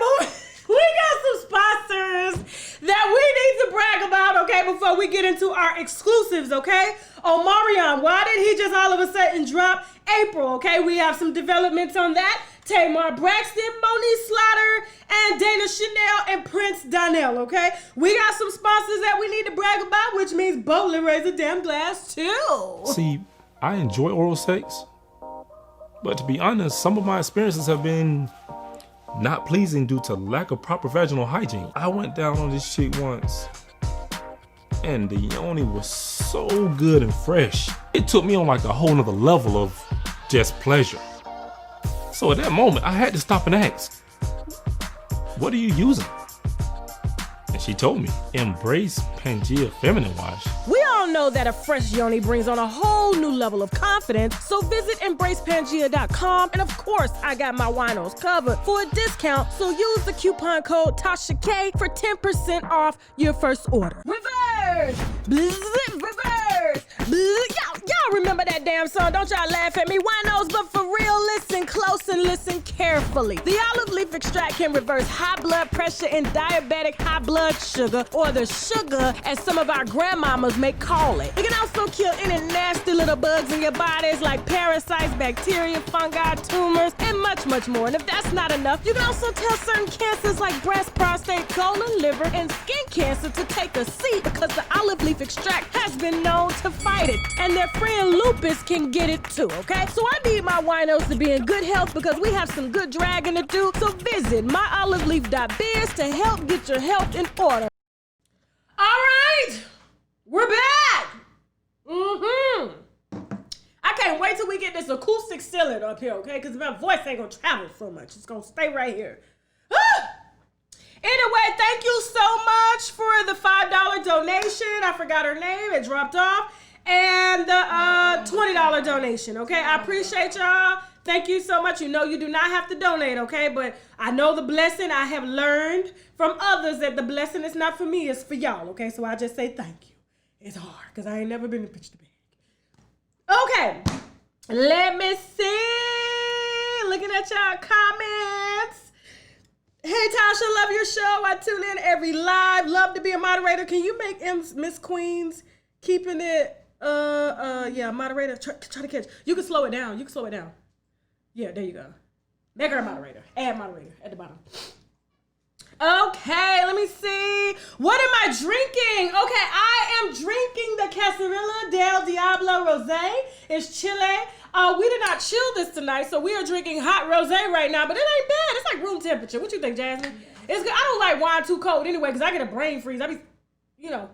we got some sponsors that we need to brag about, okay, before we get into our exclusives, okay? Omarion, why did he just all of a sudden drop April, okay? We have some developments on that. Tamar, Braxton, Moniece Slaughter, and Dana Chanel and Prince Donnell, okay? We got some sponsors that we need to brag about, which means boldly raise a damn glass too. See, I enjoy oral sex, but to be honest, some of my experiences have been not pleasing due to lack of proper vaginal hygiene. I went down on this shit once, and the yoni was so good and fresh. It took me on like a whole nother level of just pleasure. So at that moment, I had to stop and ask, what are you using? And she told me, embrace Pangea Feminine Wash. We all know that a fresh yoni brings on a whole new level of confidence, so visit embracepangea.com, and of course, I got my winos covered for a discount, so use the coupon code TASHAK for 10% off your first order. Reverse! Reverse! Y'all remember that damn song? Don't y'all laugh at me, winos, but for real, listen close and listen carefully. carefully. The olive leaf extract can reverse high blood pressure and diabetic high blood sugar, or the sugar as some of our grandmamas may call it. It can also kill any nasty little bugs in your bodies like parasites, bacteria, fungi, tumors, and much, much more. And if that's not enough, you can also tell certain cancers like breast, prostate, colon, liver, and skin cancer to take a seat because the olive leaf extract has been known to fight it. And their friend lupus can get it too, okay? So I need my winos to be in good health because we have some good dragging to do. So visit myoliveleaf.biz to help get your health in order. All right, we're back. I can't wait till we get this acoustic ceiling up here, okay? Because my voice ain't gonna travel so much. It's gonna stay right here. Anyway, thank you so much for the $5 donation. I forgot her name. It dropped off. And the $20 donation, okay? I appreciate y'all. Thank you so much. You know you do not have to donate, okay? But I know the blessing. I have learned from others that the blessing is not for me. It's for y'all, okay? So I just say thank you. It's hard because I ain't never been to pitch the bag. Okay. Let me see. Looking at y'all comments. Hey, Tasha, love your show. I tune in every live. Love to be a moderator. Can you make Miss Queens keeping it, yeah, moderator? Try to catch. You can slow it down. You can slow it down. Yeah, there you go. Make her a moderator. Add moderator at the bottom. Okay, let me see. What am I drinking? Okay, I am drinking the Cacerilla del Diablo Rosé. It's Chile. We did not chill this tonight, so we are drinking hot rosé right now, but it ain't bad. It's like room temperature. What you think, Jasmine? It's good. I don't like wine too cold anyway, because I get a brain freeze. I be, you know.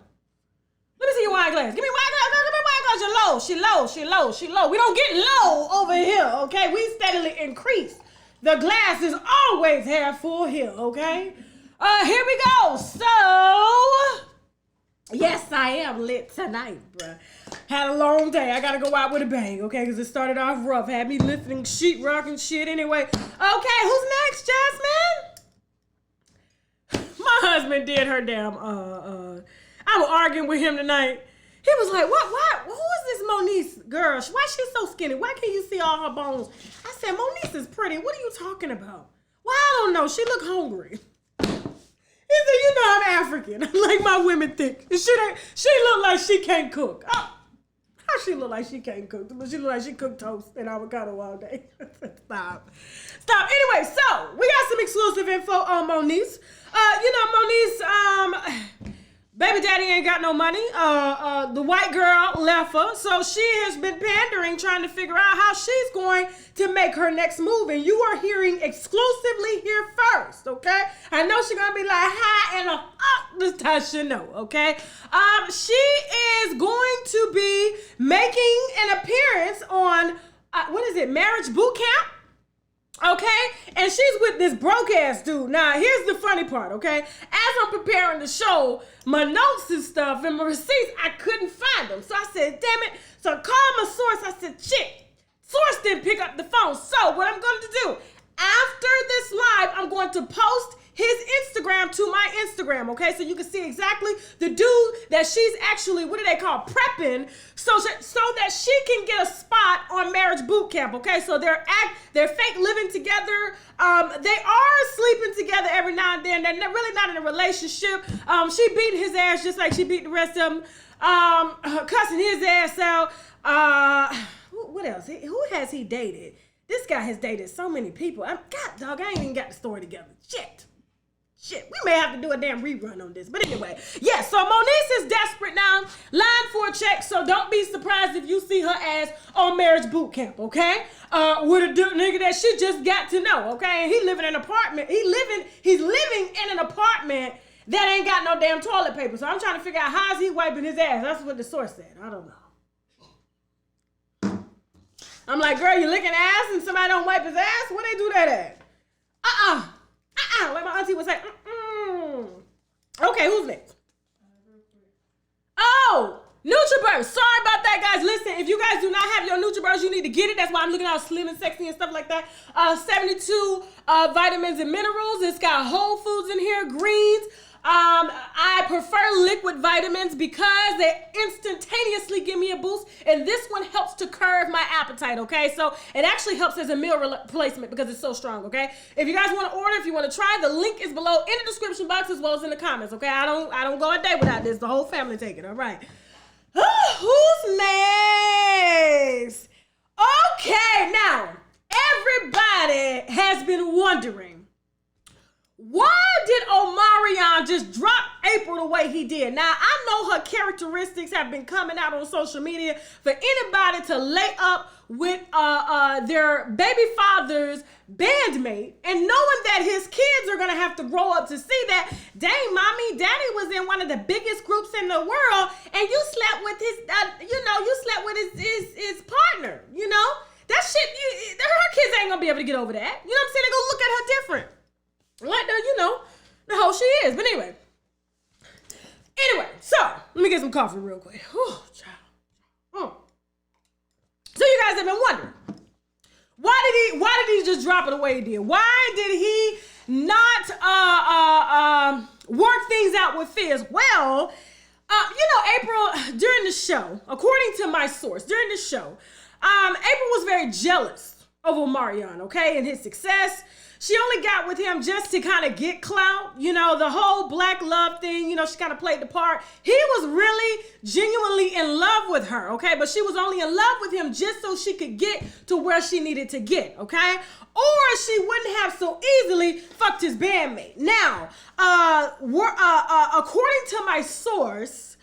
Let me see your wine glass. Give me wine glass. Give me wine glass. You're low. She low. She low. She low. We don't get low over here, okay? We steadily increase. The glass is always half full here, okay? Here we go. So, yes, I am lit tonight, bruh. Had a long day. I gotta go out with a bang, okay? Because it started off rough. Had me lifting sheetrock and shit anyway. Okay, who's next, Jasmine? My husband did her damn, I was arguing with him tonight. He was like, what, who is this Moniece girl? Why she so skinny? Why can't you see all her bones? I said, Moniece is pretty. What are you talking about? Well, I don't know. She look hungry. He said, you know I'm African. Like my women think. She look like she can't cook. Oh, how she look like she can't cook? She look like she cooked toast and avocado all day. Stop. Anyway, so we got some exclusive info on Moniece. Moniece, baby daddy ain't got no money. The white girl left her, so she has been pandering, trying to figure out how she's going to make her next move. And you are hearing exclusively here first, okay? I know she's gonna be like, hi, and this Tasha know, okay? She is going to be making an appearance on, Marriage Boot Camp? Okay, and she's with this broke ass dude. Now, here's the funny part, okay? As I'm preparing the show, my notes and stuff and my receipts, I couldn't find them. So I said, damn it. So I called my source. I said, shit, source didn't pick up the phone. So what I'm going to do, after this live, I'm going to post his Instagram to my Instagram, okay? So you can see exactly the dude that she's actually, prepping, so that she can get a spot on Marriage Boot Camp, okay? So they're fake living together. They are sleeping together every now and then. They're really not in a relationship. She beating his ass just like she beat the rest of them, cussing his ass out. What else? Who has he dated? This guy has dated so many people. God, dog, I ain't even got the story together. Shit, we may have to do a damn rerun on this. But anyway, yeah, so Moniece is desperate now, lying for a check, so don't be surprised if you see her ass on Marriage Boot Camp, okay? With a nigga that she just got to know, okay? And he's living in an apartment in an apartment that ain't got no damn toilet paper. So I'm trying to figure out how is he wiping his ass. That's what the source said. I don't know. I'm like, girl, you licking ass and somebody don't wipe his ass? Where they do that at? Like my auntie would say, Okay, who's next? Oh, NutriBurst. Sorry about that, guys. Listen, if you guys do not have your NutriBurst, you need to get it. That's why I'm looking all slim and sexy and stuff like that. 72 vitamins and minerals. It's got whole foods in here, greens, I prefer liquid vitamins because they instantaneously give me a boost, and this one helps to curb my appetite, okay? So it actually helps as a meal replacement because it's so strong, okay? If you guys want to order, if you want to try, the link is below in the description box as well as in the comments, okay? I don't go a day without this. The whole family take it, all right? Who's next? Okay, now, everybody has been wondering, why did Omarion just drop April the way he did? Now, I know her characteristics have been coming out on social media for anybody to lay up with their baby father's bandmate and knowing that his kids are going to have to grow up to see that, dang, mommy, daddy was in one of the biggest groups in the world and you slept with his, you slept with his partner, you know? That shit, her kids ain't going to be able to get over that. You know what I'm saying? They're going to look at her different. Like the hoe she is. But anyway, so let me get some coffee real quick. Oh, child. So you guys have been wondering, why did he just drop it the way he did? Why did he not work things out with Fizz? Well, April, during the show, according to my source, during the show, April was very jealous of Omarion, okay, and his success. She only got with him just to kind of get clout, the whole black love thing, she kind of played the part. He was really genuinely in love with her, okay? But she was only in love with him just so she could get to where she needed to get, okay? Or she wouldn't have so easily fucked his bandmate. Now, according to my source,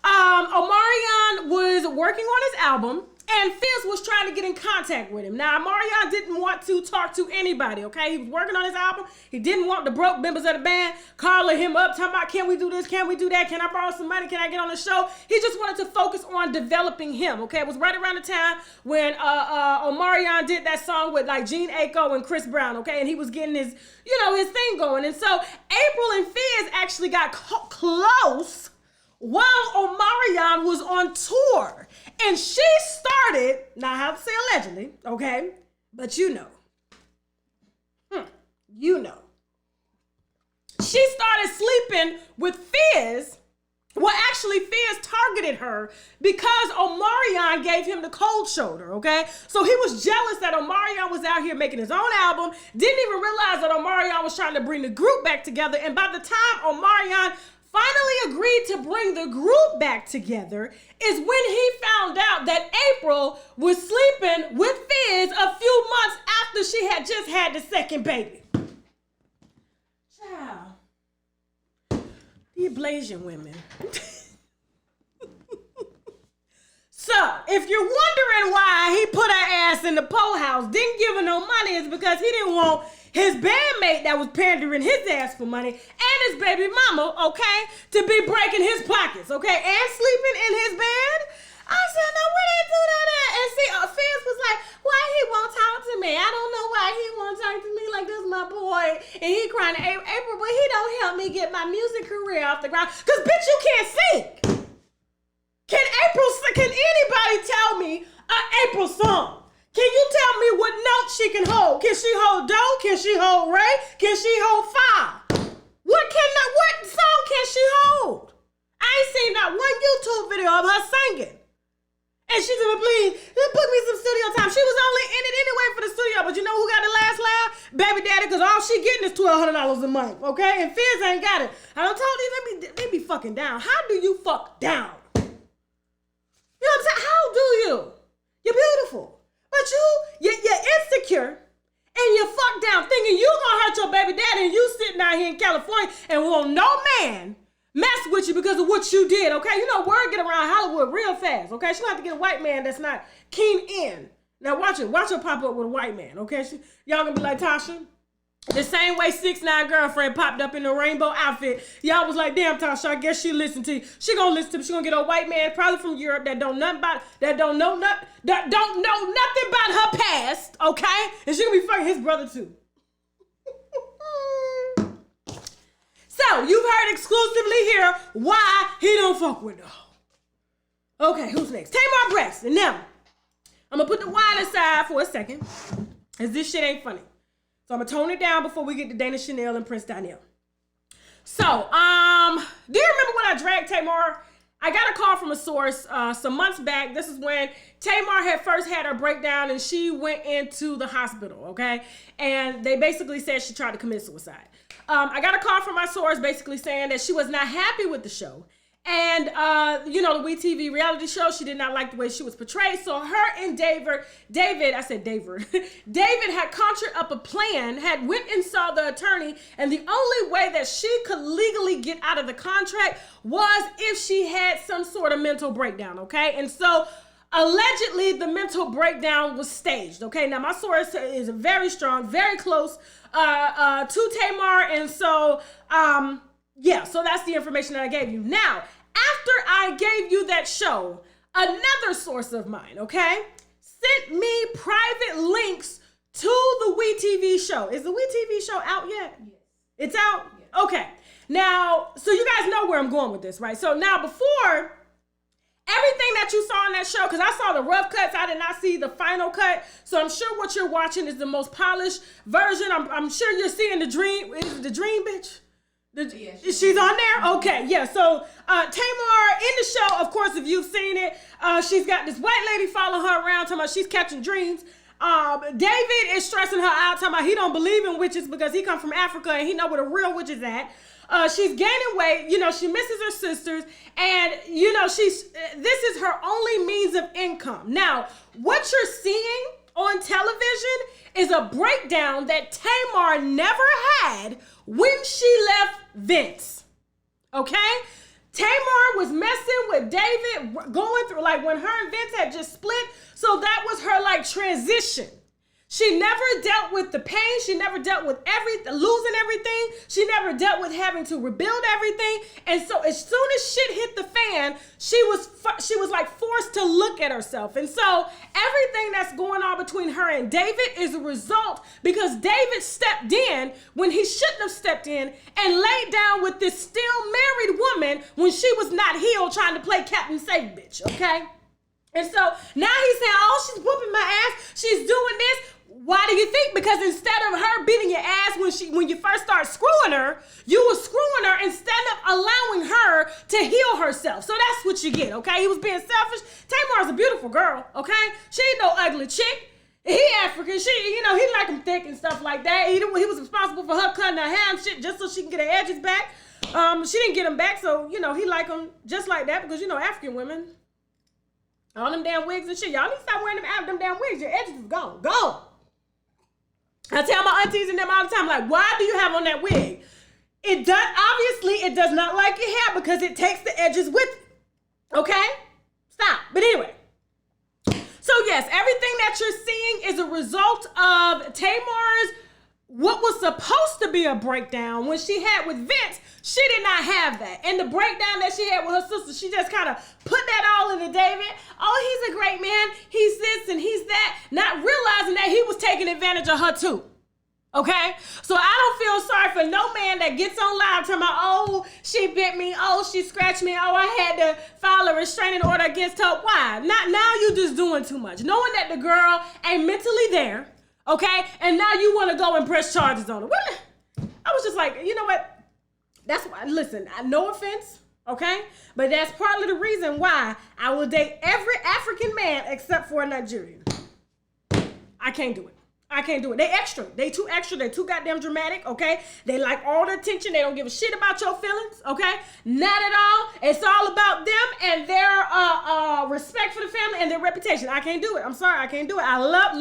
Omarion was working on his album, and Fizz was trying to get in contact with him. Now, Omarion didn't want to talk to anybody, okay? He was working on his album. He didn't want the broke members of the band calling him up, talking about, can we do this? Can we do that? Can I borrow some money? Can I get on the show? He just wanted to focus on developing him, okay? It was right around the time when Omarion did that song with, like, Gene Aiko and Chris Brown, okay? And he was getting his, his thing going. And so April and Fizz actually got close while Omarion was on tour. And she started, now I have to say allegedly, okay, but she started sleeping with Fizz. Well, actually, Fizz targeted her because Omarion gave him the cold shoulder, okay? So he was jealous that Omarion was out here making his own album, didn't even realize that Omarion was trying to bring the group back together, and by the time Omarion finally agreed to bring the group back together is when he found out that April was sleeping with Fizz a few months after she had just had the second baby. Child. The Ablasian women. So, if you're wondering why he put her ass in the po house, didn't give her no money, it's because he didn't want his bandmate that was pandering his ass for money and his baby mama, okay, to be breaking his pockets, okay, and sleeping in his bed. I said, no, where they do that at? And see, Fizz was like, why he won't talk to me? I don't know why he won't talk to me like this, my boy. And he crying to April, but he don't help me get my music career off the ground. Because, bitch, you can't sing. Can anybody tell me an April song? Can you tell me what note she can hold? Can she hold do? Can she hold re? Can she hold fa? What song can she hold? I ain't seen not one YouTube video of her singing. And she said, please, book me some studio time. She was only in it anyway for the studio, but you know who got the last laugh? Baby daddy, because all she getting is $1,200 a month, okay? And Fizz ain't got it. I done told these, they be fucking down. How do you fuck down? You know what I'm saying? How do you? You're beautiful. But you're insecure and you fuck down thinking you gonna hurt your baby daddy and you sitting out here in California and won't no man mess with you because of what you did, okay? You know, word get around Hollywood real fast, okay? She gonna have to get a white man that's not keen in. Now watch her pop up with a white man, okay? Y'all gonna be like, Tasha, the same way 6ix9ine girlfriend popped up in a rainbow outfit. Y'all was like, damn, Tasha, I guess she listened to you. She gonna listen to me. She gonna get a white man, probably from Europe, that don't know nothing about her past, okay? And she gonna be fucking his brother too. So, you've heard exclusively here why he don't fuck with her. Okay, who's next? Tamar, Braxton. Now, I'm gonna put the wine aside for a second, as this shit ain't funny. So I'm going to tone it down before we get to Dana Chanel and Prince Daniel. So, do you remember when I dragged Tamar? I got a call from a source some months back. This is when Tamar had first had her breakdown and she went into the hospital, okay? And they basically said she tried to commit suicide. I got a call from my source basically saying that she was not happy with the show. And, the WeTV reality show, she did not like the way she was portrayed. So her and David had conjured up a plan, had went and saw the attorney. And the only way that she could legally get out of the contract was if she had some sort of mental breakdown, okay? And so allegedly the mental breakdown was staged, okay? Now my source is very strong, very close to Tamar. And so, so that's the information that I gave you. Now, after I gave you that show, another source of mine, okay, sent me private links to the WeTV show. Is the WeTV show out yet? Yes. It's out? Yes. Okay. Now, so you guys know where I'm going with this, right? So now before, everything that you saw on that show, because I saw the rough cuts, I did not see the final cut. So I'm sure what you're watching is the most polished version. I'm sure you're seeing the dream. Is it the dream, bitch? She's on there? Okay, yeah. So Tamar in the show, of course, if you've seen it, she's got this white lady following her around talking about she's catching dreams. David is stressing her out, talking about he don't believe in witches because he come from Africa and he know where the real witch is at. She's gaining weight, she misses her sisters, and this is her only means of income. Now, what you're seeing on television is a breakdown that Tamar never had when she left Vince. Okay? Tamar was messing with David, going through, like when her and Vince had just split, so that was her like transition. She never dealt with the pain. She never dealt with losing everything. She never dealt with having to rebuild everything. And so as soon as shit hit the fan, she was like forced to look at herself. And so everything that's going on between her and David is a result because David stepped in when he shouldn't have stepped in and laid down with this still married woman when she was not healed trying to play Captain Safe bitch, okay? And so now he's saying, oh, she's whooping my ass. She's doing this. Why do you think? Because instead of her beating your ass when you first start screwing her, you were screwing her instead of allowing her to heal herself. So that's what you get, okay? He was being selfish. Tamar's a beautiful girl, okay? She ain't no ugly chick. He African. He like him thick and stuff like that. He was responsible for her cutting her hair and shit just so she can get her edges back. She didn't get him back, so, he like him just like that because, African women, all them damn wigs and shit. Y'all need to stop wearing them damn wigs. Your edges is gone. Gone. I tell my aunties and them all the time, like, why do you have on that wig? It does not like your hair because it takes the edges with it. Okay? Stop. But anyway. So yes, everything that you're seeing is a result of Tamar's, what was supposed to be a breakdown when she had with Vince. She did not have that. And the breakdown that she had with her sister, she just kind of put that all into David. Oh, he's a great man. He's this and he's that. Not realizing that he was taking advantage of her too. Okay? So I don't feel sorry for no man that gets on live talking about, oh, she bit me. Oh, she scratched me. Oh, I had to file a restraining order against her. Why? Not now you just doing too much. Knowing that the girl ain't mentally there. Okay? And now you want to go and press charges on her. What? I was just like, you know what? That's why, listen, no offense, okay? But that's partly the reason why I will date every African man except for a Nigerian. I can't do it. I can't do it. They extra. They too extra. They too goddamn dramatic, okay? They like all the attention. They don't give a shit about your feelings, okay? Not at all. It's all about them and their respect for the family and their reputation. I can't do it. I'm sorry. I can't do it. I love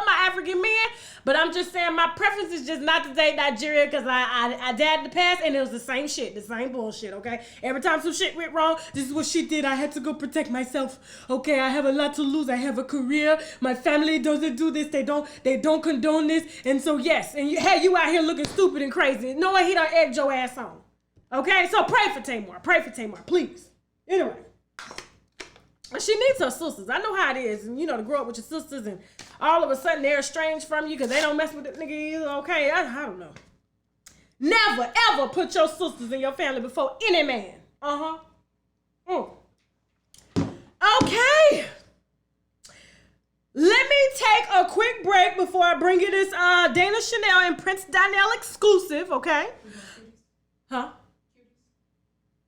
my African men, but I'm just saying my preference is just not to date Nigeria because I died in the past and it was the same shit, the same bullshit, okay? Every time some shit went wrong, this is what she did. I had to go protect myself, okay? I have a lot to lose. I have a career. My family doesn't do this. They don't condone this. And so, yes, and you out here looking stupid and crazy. Knowing he done egged your ass on. Okay? So pray for Tamar. Pray for Tamar, please. Anyway. She needs her sisters. I know how it is. And, to grow up with your sisters and all of a sudden they're estranged from you because they don't mess with the nigga either. Okay? I don't know. Never, ever put your sisters in your family before any man. Okay. Let me take a quick break before I bring you this Dana Chanel and Prince Donnell exclusive, okay? Huh?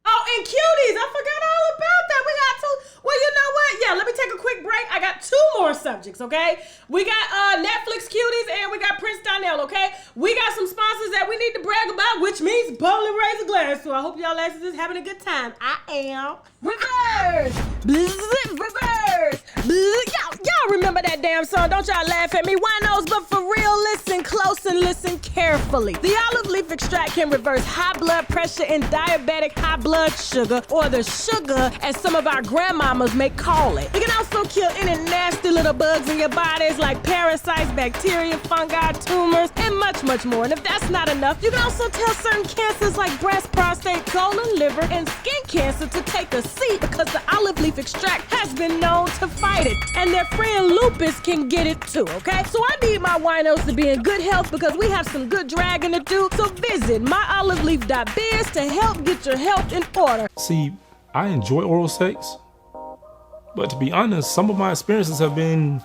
Oh, and Cuties. I forgot all about that. We got two. Well, you know what? Yeah, let me take a quick break. I got 2 more subjects, okay? We got Netflix Cuties and we got Prince Donnell, okay? We got some sponsors that we need to brag about, which means boldly raise a glass. So I hope y'all ladies is having a good time. I am. Reverse. Reverse. Y'all remember that damn song? Don't y'all laugh at me. Winos, but for real, listen close and listen carefully. The olive leaf extract can reverse high blood pressure and diabetic high blood sugar, or the sugar as some of our grandmamas may call it. It can also kill any nasty little bugs in your bodies like parasites, bacteria, fungi, tumors, and much, much more. And if that's not enough, you can also tell certain cancers like breast, prostate, colon, liver, and skin cancer to take a seat because the olive leaf extract has been known to fight it. And their friend lupus can get it too, okay? So I need my winos to be in good health because we have some good dragging to do. So visit myoliveleaf.biz to help get your health in order. See, I enjoy oral sex, but to be honest, some of my experiences have been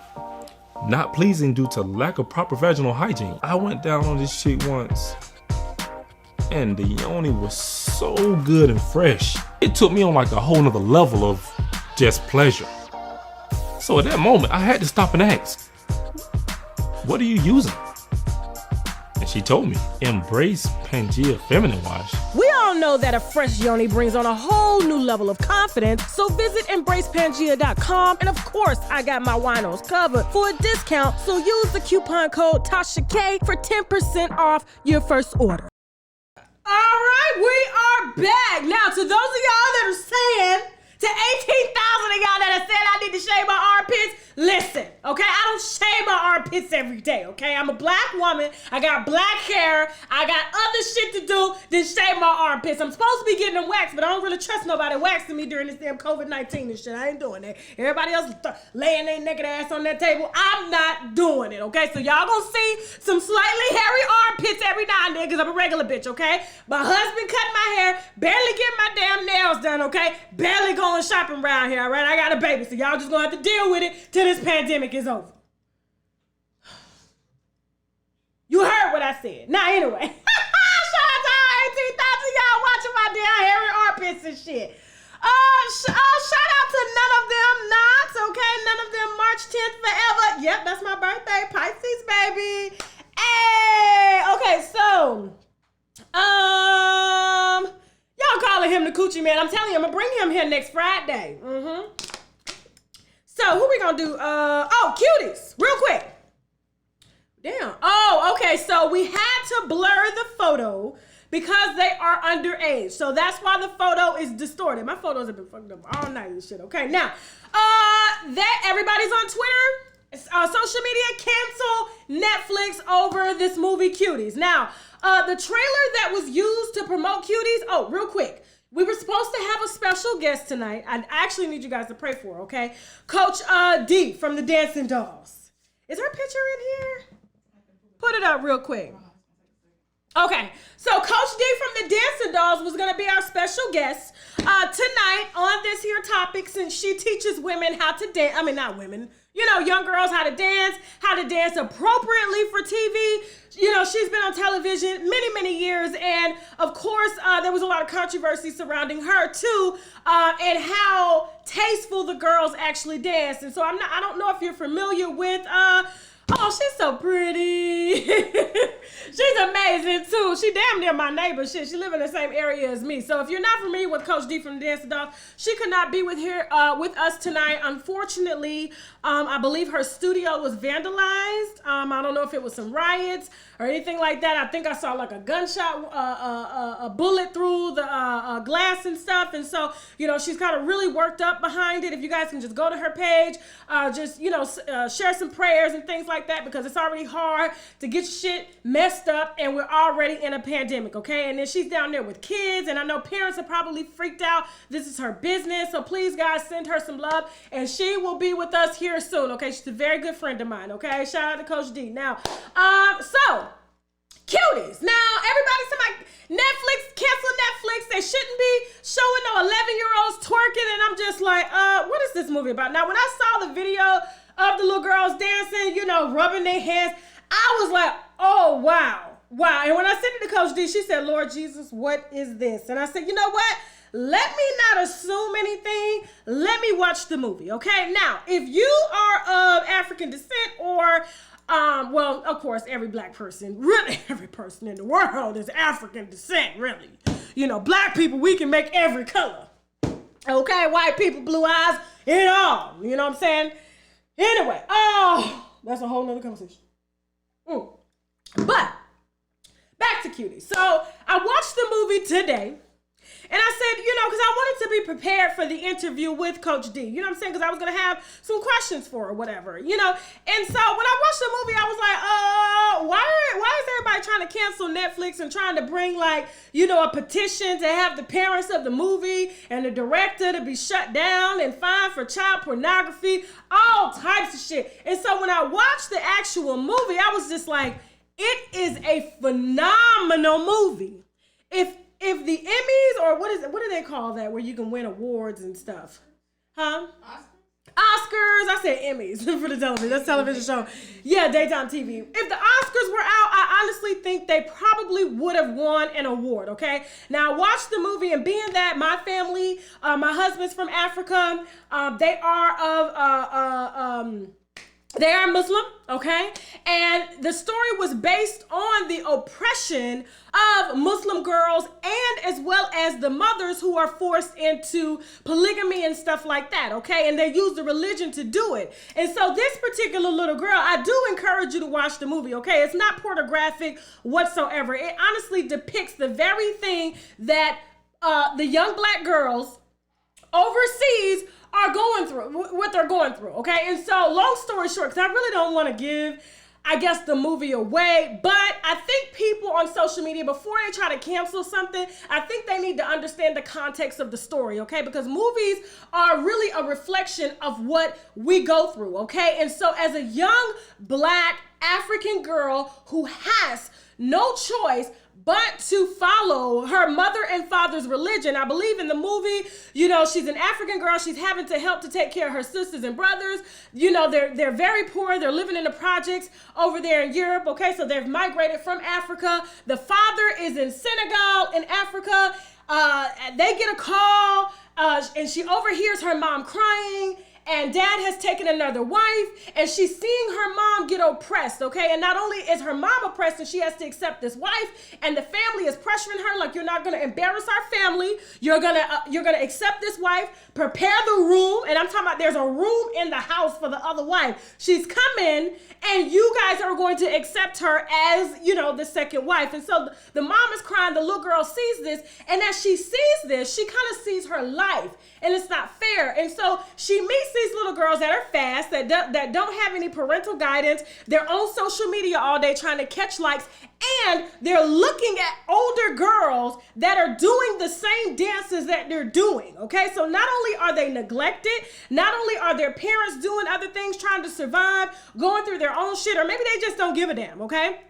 not pleasing due to lack of proper vaginal hygiene. I went down on this shit once, and the yoni was so good and fresh. It took me on like a whole nother level of just pleasure. So at that moment, I had to stop and ask, what are you using? And she told me, embrace Pangea Feminine Wash. We all know that a fresh yoni brings on a whole new level of confidence, so visit embracepangea.com, and of course, I got my winos covered for a discount, so use the coupon code TASHAK for 10% off your first order. All right, we are back. Now, to those of y'all that are saying, to 18,000 of y'all that have said I need to shave my armpits, listen, okay? I don't shave my armpits every day, okay? I'm a black woman. I got black hair. I got other shit to do than shave my armpits. I'm supposed to be getting them waxed, but I don't really trust nobody waxing me during this damn COVID-19 and shit. I ain't doing that. Everybody else laying their naked ass on that table. I'm not doing it, okay? So y'all gonna see some slightly hairy armpits every now and then because I'm a regular bitch, okay? My husband cut my hair, barely get my damn nails done, okay? Barely going shopping around here, all right? I got a baby, so y'all just gonna have to deal with it till this pandemic is over. You heard what I said. Now, anyway, shout out to all 18,000 y'all watching my damn hairy armpits and shit. Shout out to none of them nots, okay? None of them March 10th forever. Yep, that's my birthday, Pisces, baby. Hey, okay, so, y'all calling him the coochie man. I'm telling you, I'm gonna bring him here next Friday. So who we gonna do? Cuties, real quick. Damn. Oh, okay. So we had to blur the photo because they are underage. So that's why the photo is distorted. My photos have been fucked up all night and shit. Okay, now that everybody's on Twitter, social media, cancel Netflix over this movie Cuties. Now, the trailer that was used to promote Cuties. Oh, real quick. We were supposed to have a special guest tonight. I actually need you guys to pray for her, okay? Coach D from the Dancing Dolls. Is her picture in here? Put it up real quick. Okay, so Coach D from the Dancing Dolls was gonna be our special guest tonight on this here topic, since she teaches women how to dance. I mean, not women, you know, young girls how to dance appropriately for TV. You know, she's been on television many, many years. And of course, there was a lot of controversy surrounding her too, and how tasteful the girls actually dance. And so I don't know if you're familiar with, oh, she's so pretty. She's amazing too. She damn near my neighbor. Shit, she live in the same area as me. So if you're not familiar with Coach D from the Dancing Dolls, she could not be with us tonight. Unfortunately, I believe her studio was vandalized. I don't know if it was some riots or anything like that. I think I saw like a gunshot, a bullet through the glass and stuff. And so, you know, she's kind of really worked up behind it. If you guys can just go to her page, just, you know, share some prayers and things like that, because it's already hard to get shit messed up and we're already in a pandemic, okay? And then she's down there with kids, and I know parents are probably freaked out. This is her business, so please, guys, send her some love, and she will be with us here soon, okay? She's a very good friend of mine, okay? Shout out to Coach D. Now, so, Cuties. Now, somebody, Netflix, cancel Netflix. They shouldn't be showing no 11-year-olds twerking, and I'm just like, what is this movie about? Now, when I saw the video of the little girls dancing, you know, rubbing their hands, I was like, oh, wow. Wow. And when I sent it to Coach D, she said, Lord Jesus, what is this? And I said, you know what? Let me not assume anything. Let me watch the movie, okay? Now, if you are of African descent or, well, of course, every black person, really every person in the world is African descent, really. You know, black people, we can make every color. Okay, white people, blue eyes, it all. You know what I'm saying? Anyway, that's a whole nother conversation. But, back to Cuties. So, I watched the movie today. And I said, you know, because I wanted to be prepared for the interview with Coach D. You know what I'm saying? Because I was going to have some questions for her or whatever, you know. And so when I watched the movie, I was like, why is everybody trying to cancel Netflix and trying to bring, like, you know, a petition to have the parents of the movie and the director to be shut down and fined for child pornography, all types of shit. And so when I watched the actual movie, I was just like, it is a phenomenal movie. If the Emmys, or what do they call that, where you can win awards and stuff? Huh? Oscars? I said Emmys for the television. That's television show. Yeah, daytime TV. If the Oscars were out, I honestly think they probably would have won an award, okay? Now, I watched the movie, and being that my family, my husband's from Africa, they are Muslim, okay? And the story was based on the oppression of Muslim girls and as well as the mothers who are forced into polygamy and stuff like that, okay? And they use the religion to do it. And so this particular little girl, I do encourage you to watch the movie, okay? It's not pornographic whatsoever. It honestly depicts the very thing that the young black girls overseas are going through, what they're going through, okay? And so, long story short, because I really don't want to give, I guess, the movie away, but I think people on social media, before they try to cancel something, I think they need to understand the context of the story, okay? Because movies are really a reflection of what we go through, okay? And so, as a young black African girl who has no choice but to follow her mother and father's religion. I believe in the movie, you know, she's an African girl. She's having to help to take care of her sisters and brothers. You know, they're very poor. They're living in the projects over there in Europe, okay? So they've migrated from Africa. The father is in Senegal in Africa. They get a call, and she overhears her mom crying. And dad has taken another wife, and she's seeing her mom get oppressed, okay? And not only is her mom oppressed, and she has to accept this wife, and the family is pressuring her like, you're not gonna embarrass our family. You're gonna accept this wife, prepare the room, and I'm talking about there's a room in the house for the other wife. She's coming, and you guys are going to accept her as, you know, the second wife. And so the mom is crying, the little girl sees this, and as she sees this, she kind of sees her life, and it's not fair. And so she meets these little girls that are fast, that don't have any parental guidance. They're on social media all day trying to catch likes, and they're looking at older girls that are doing the same dances that they're doing, okay? So not only are they neglected, not only are their parents doing other things, trying to survive, going through their own shit, or maybe they just don't give a damn, okay?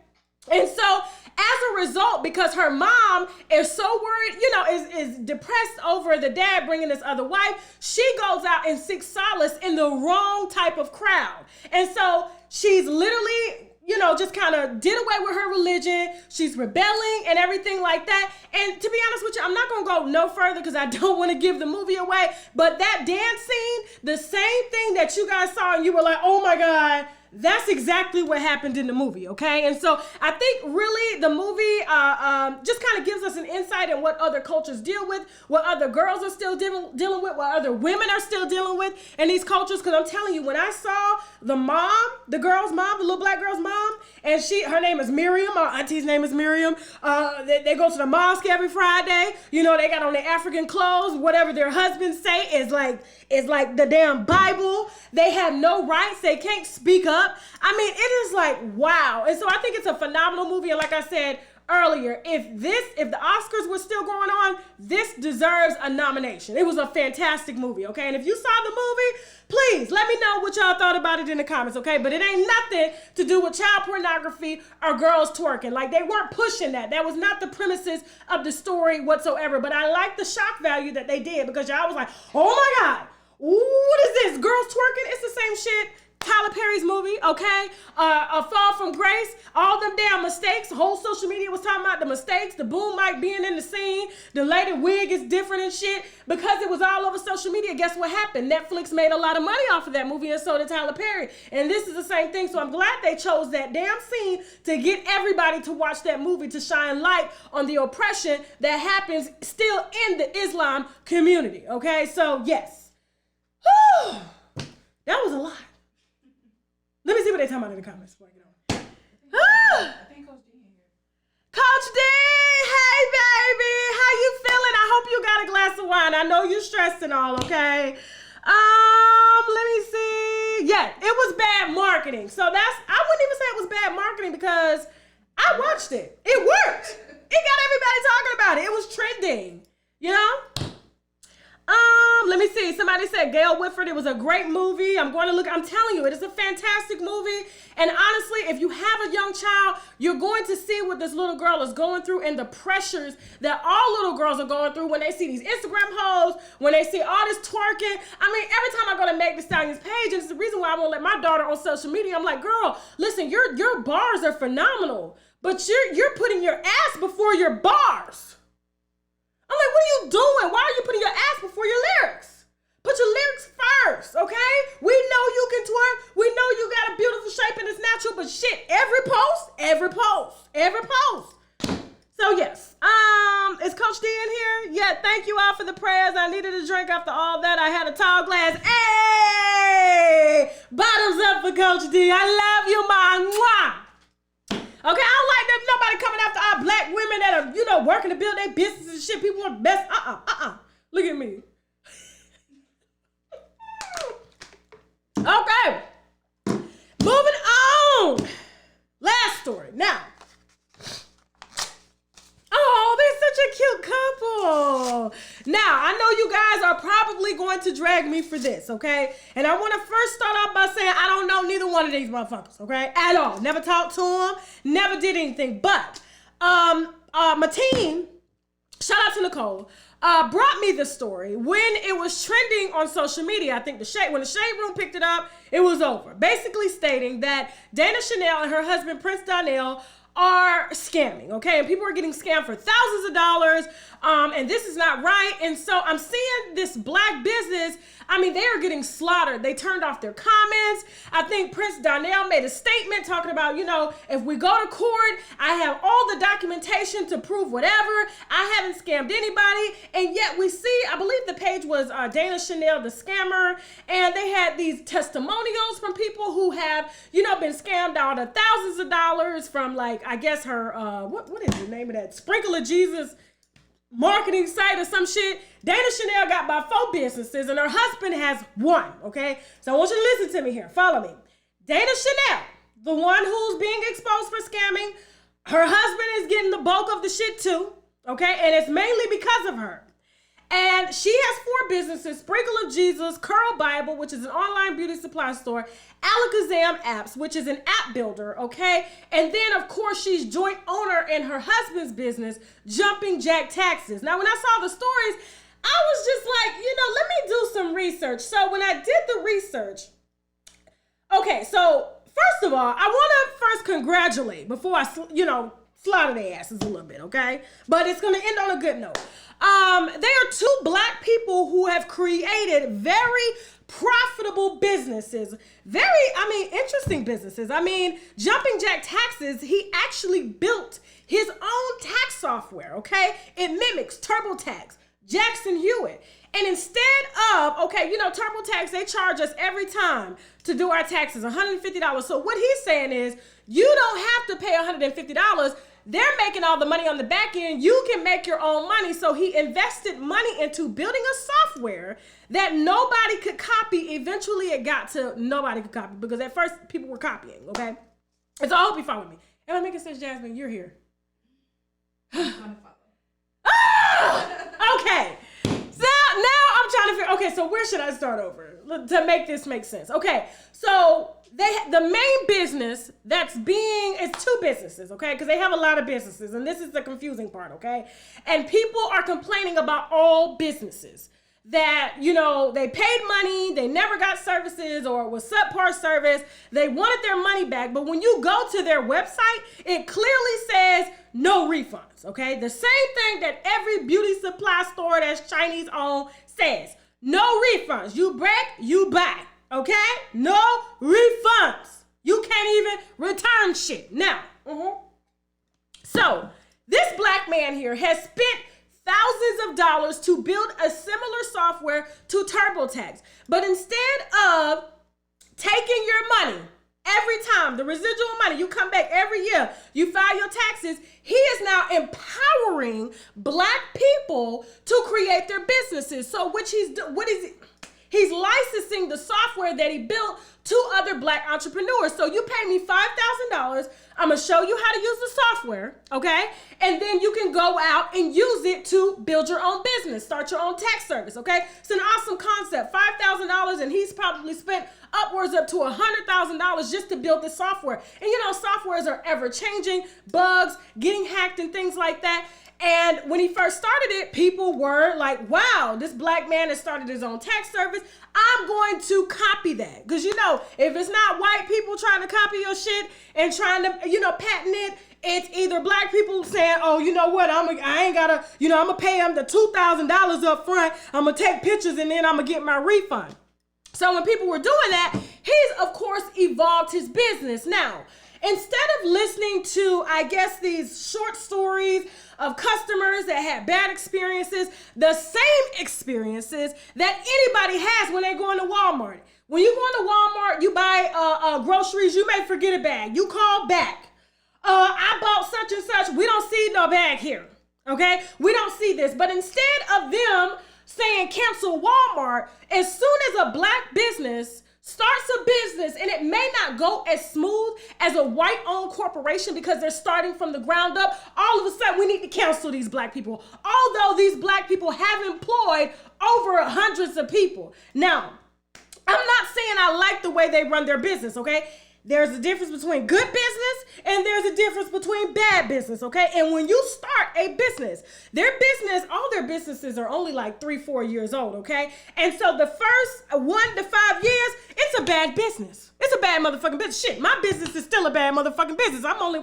And so as a result, because her mom is so worried, you know, is depressed over the dad bringing this other wife, she goes out and seeks solace in the wrong type of crowd. And so she's literally, you know, just kind of did away with her religion. She's rebelling and everything like that. And to be honest with you, I'm not going to go no further because I don't want to give the movie away. But that dance scene, the same thing that you guys saw and you were like, oh my God, that's exactly what happened in the movie, okay? And so I think really the movie just kind of gives us an insight in what other cultures deal with, what other girls are still dealing with, what other women are still dealing with in these cultures. Because I'm telling you, when I saw the mom, the girl's mom, the little black girl's mom, and her name is Miriam, our auntie's name is Miriam. They go to the mosque every Friday. You know, they got on their African clothes. Whatever their husbands say is like the damn Bible. They have no rights. They can't speak up. I mean, it is like, wow. And so I think it's a phenomenal movie. And like I said earlier, if the Oscars were still going on, this deserves a nomination. It was a fantastic movie, okay? And if you saw the movie, please let me know what y'all thought about it in the comments, okay? But it ain't nothing to do with child pornography or girls twerking. Like, they weren't pushing that. That was not the premises of the story whatsoever. But I like the shock value that they did, because y'all was like, oh my God, what is this? Girls twerking? It's the same shit Tyler Perry's movie, okay? A Fall from Grace, all them damn mistakes. The whole social media was talking about the mistakes, the boom mic being in the scene, the lady wig is different and shit. Because it was all over social media, guess what happened? Netflix made a lot of money off of that movie, and so did Tyler Perry. And this is the same thing, so I'm glad they chose that damn scene to get everybody to watch that movie, to shine light on the oppression that happens still in the Islam community, okay? So, yes. Whew. That was a lot. Let me see what they're talking about in the comments before I get on. I think Coach D in here. Coach D, hey baby, how you feeling? I hope you got a glass of wine. I know you're stressed and all, okay? Let me see. Yeah, it was bad marketing. So I wouldn't even say it was bad marketing because I watched it. It worked. It got everybody talking about it. It was trending, you know? Let me see. Somebody said Gail Whitford. It was a great movie. I'm telling you, it is a fantastic movie. And honestly, if you have a young child, you're going to see what this little girl is going through and the pressures that all little girls are going through when they see these Instagram hoes, when they see all this twerking. I mean, every time I go to Meg Thee Stallion's page, and it's the reason why I won't let my daughter on social media, I'm like, girl, listen, your bars are phenomenal, but you're putting your ass before your bars. I'm like, what are you doing? Why are you putting your ass before your lyrics? Put your lyrics first, okay? We know you can twerk. We know you got a beautiful shape and it's natural, but shit, every post. So yes, is Coach D in here? Yeah, thank you all for the prayers. I needed a drink after all that. I had a tall glass. Hey, bottoms up for Coach D. I love you, ma. Mwah. Okay, I don't like that nobody coming after our black women that are, working to build their business and shit. People want best. Look at me. Okay. Moving on. Last story. Now. Oh, they're such a cute couple. Now, I know you guys are probably going to drag me for this, okay? And I want to first start off by saying I don't know neither one of these motherfuckers, okay? At all. Never talked to them. Never did anything. But my team, shout out to Nicole, brought me this story when it was trending on social media. I think when the Shade Room picked it up, it was over. Basically stating that Dana Chanel and her husband, Prince Donnell, are scamming, okay? And people are getting scammed for thousands of dollars, and this is not right. And so I'm seeing this black business, I mean, they are getting slaughtered. They turned off their comments. I think Prince Donnell made a statement talking about, if we go to court, I have all the documentation to prove whatever. I haven't scammed anybody. And yet we see, I believe the page was Dana Chanel, the scammer, and they had these testimonials from people who have, been scammed out of thousands of dollars from, like, I guess her, what is the name of that? Sprinkle of Jesus marketing site or some shit. Dana Chanel got about 4 businesses and her husband has 1, okay? So I want you to listen to me here. Follow me. Dana Chanel, the one who's being exposed for scamming, her husband is getting the bulk of the shit too, okay? And it's mainly because of her. And she has 4 businesses: Sprinkle of Jesus, Curl Bible, which is an online beauty supply store, Alakazam Apps, which is an app builder, okay? And then, of course, she's joint owner in her husband's business, Jumping Jack Taxes. Now, when I saw the stories, I was just like, let me do some research. So when I did the research, okay, so first of all, I want to first congratulate before I, slaughter their asses a little bit, okay? But it's going to end on a good note. They are 2 black people who have created very profitable businesses. Interesting businesses. Jumping Jack Taxes, he actually built his own tax software, okay? It mimics TurboTax, Jackson Hewitt. And instead of, TurboTax, they charge us every time to do our taxes, $150. So what he's saying is, you don't have to pay $150. They're making all the money on the back end. You can make your own money. So he invested money into building a software that nobody could copy. Eventually it got to nobody could copy because at first people were copying, okay? And so I hope you follow me. Am I making sense, Jasmine? You're here. Okay. So now I'm trying to figure, okay, so where should I start over to make this make sense? Okay, so the main business it's 2 businesses, okay? Because they have a lot of businesses, and this is the confusing part, okay? And people are complaining about all businesses. that, you know, they paid money, they never got services, or it was subpar service. They wanted their money back. But when you go to their website, it clearly says no refunds, okay? The same thing that every beauty supply store that's Chinese owned says. No refunds. You break, you buy, okay? No refunds. You can't even return shit. Now, so this black man here has spent thousands of dollars to build a similar software to TurboTax. But instead of taking your money every time, the residual money, you come back every year, you file your taxes, he is now empowering black people to create their businesses. So he's licensing the software that he built to other black entrepreneurs. So you pay me $5,000. I'm gonna show you how to use the software, okay? And then you can go out and use it to build your own business, start your own tax service, okay? It's an awesome concept. $5,000, and he's probably spent upwards up to $100,000 just to build this software. And you know, softwares are ever changing, bugs, getting hacked and things like that. And when he first started it, people were like, wow, this black man has started his own tax service. I'm going to copy that. Because, you know, if it's not white people trying to copy your shit and trying to, you know, patent it, it's either black people saying, oh, you know what, I ain't gotta, you know, I'm gonna pay them the $2,000 up front. I'm gonna take pictures and then I'm gonna get my refund. So when people were doing that, he's, of course, evolved his business. Now, instead of listening to, I guess, these short stories of customers that had bad experiences, the same experiences that anybody has when they go into Walmart. When you go into Walmart, you buy groceries, you may forget a bag. You call back. I bought such and such. We don't see no bag here, okay? We don't see this. But instead of them saying cancel Walmart, as soon as a black business starts a business, and it may not go as smooth as a white-owned corporation because they're starting from the ground up, all of a sudden we need to cancel these black people. Although these black people have employed over hundreds of people. Now, I'm not saying I like the way they run their business, okay? There's a difference between good business and there's a difference between bad business, okay? And when you start a business, all their businesses are only like 3-4 years old, okay? And so the first 1 to 5 years, it's a bad business. It's a bad motherfucking business. Shit, my business is still a bad motherfucking business. I'm only,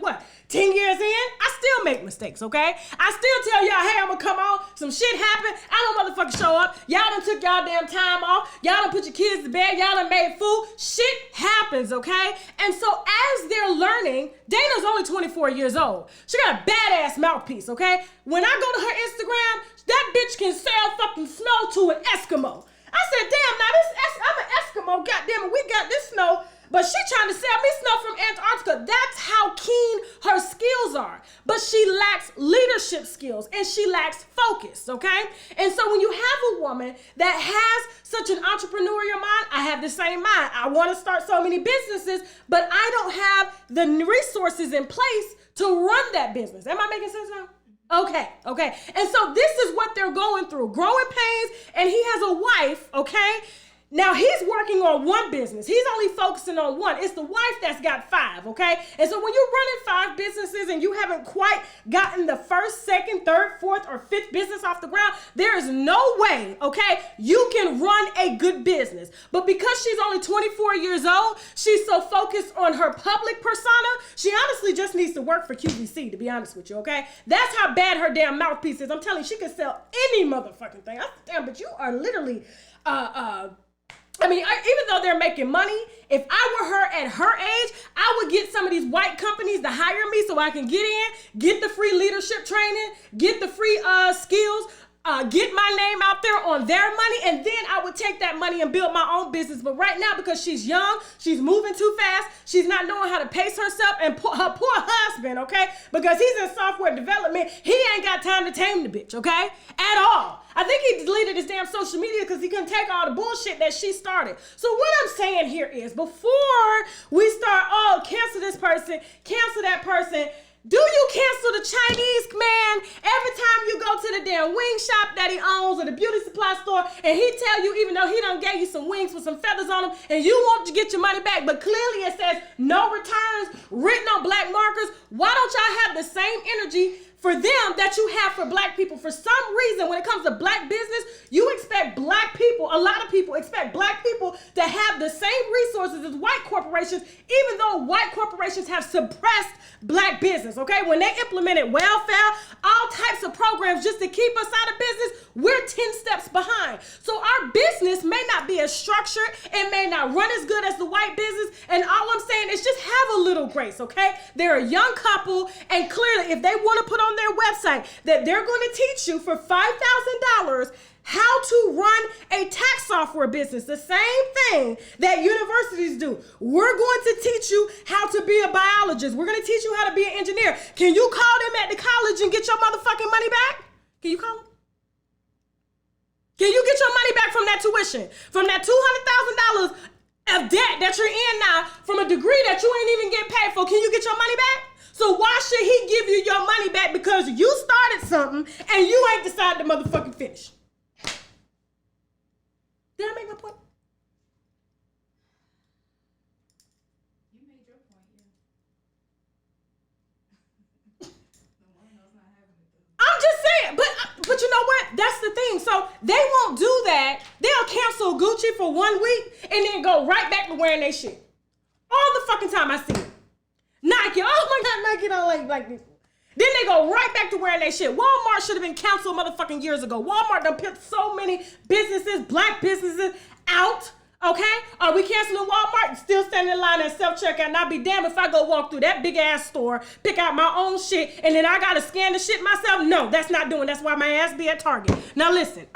10 years in? I still make mistakes, okay? I still tell y'all, hey, I'm gonna come on. Some shit happened. I don't motherfucking show up. Y'all done took y'all damn time off. Y'all done put your kids to bed. Y'all done made food. Shit happens, okay? And so as they're learning, Dana's only 24 years old. She got a badass mouthpiece, okay? When I go to her Instagram, that bitch can sell fucking snow to an Eskimo. I said, damn, now I'm an Eskimo, goddamn it, we got this snow, but she trying to sell me snow from Antarctica. That's how keen her skills are. But she lacks leadership skills and she lacks focus, okay? And so when you have a woman that has such an entrepreneurial mind, I have the same mind. I want to start so many businesses, but I don't have the resources in place to run that business. Am I making sense now? Okay. And so this is what they're going through. Growing pains, and he has a wife, okay? Now he's working on one business. He's only focusing on one. It's the wife that's got 5, okay? And so when you're running 5 businesses and you haven't quite gotten the first, second, third, fourth, or fifth business off the ground, there is no way, okay, you can run a good business. But because she's only 24 years old, she's so focused on her public persona, she honestly just needs to work for QVC, to be honest with you, okay? That's how bad her damn mouthpiece is. I'm telling you, she can sell any motherfucking thing. I said, damn, but you are literally, even though they're making money, if I were her at her age, I would get some of these white companies to hire me so I can get in, get the free leadership training, get the free skills, get my name out there on their money, and then I would take that money and build my own business. But right now, because she's young, she's moving too fast, she's not knowing how to pace herself, and her poor husband, okay, because he's in software development, he ain't got time to tame the bitch, okay, at all. I think he deleted his damn social media because he couldn't take all the bullshit that she started. So what I'm saying here is, before we start, cancel this person, cancel that person, do you cancel the Chinese man every time you go to the damn wing shop that he owns or the beauty supply store, and he tell you, even though he done gave you some wings with some feathers on them, and you want to get your money back, but clearly it says no returns written on black markers? Why don't y'all have the same energy for them that you have for black people. For some reason, when it comes to black business, you expect black people, a lot of people expect black people to have the same resources as white corporations, even though white corporations have suppressed black business, okay? When they implemented welfare, all types of programs just to keep us out of business, we're 10 steps behind. So our business may not be as structured, it may not run as good as the white business, and all I'm saying is just have a little grace, okay? They're a young couple, and clearly if they want to put on their website that they're going to teach you for $5,000 how to run a tax software business, the same thing that universities do. We're going to teach you how to be a biologist. We're going to teach you how to be an engineer. Can you call them at the college and get your motherfucking money back? Can you call them? Can you get your money back from that tuition? From that $200,000 of debt that you're in now, from a degree that you ain't even getting paid for? Can you get your money back? So why should he give you your money back because you started something and you ain't decided to motherfucking finish? Did I make my point? You made your point, yeah. The one else not having it though. I'm just saying, but you know what? That's the thing. So they won't do that. They'll cancel Gucci for 1 week and then go right back to wearing their shit. All the fucking time I see it. Nike, oh my God, Nike don't like this. Then they go right back to wearing their shit. Walmart should have been canceled motherfucking years ago. Walmart done picked so many businesses, black businesses, out. Okay? Are we canceling Walmart? Still standing in line at self-checkout, and I'll be damned if I go walk through that big ass store, pick out my own shit, and then I gotta scan the shit myself? No, that's not doing. That's why my ass be at Target. Now listen,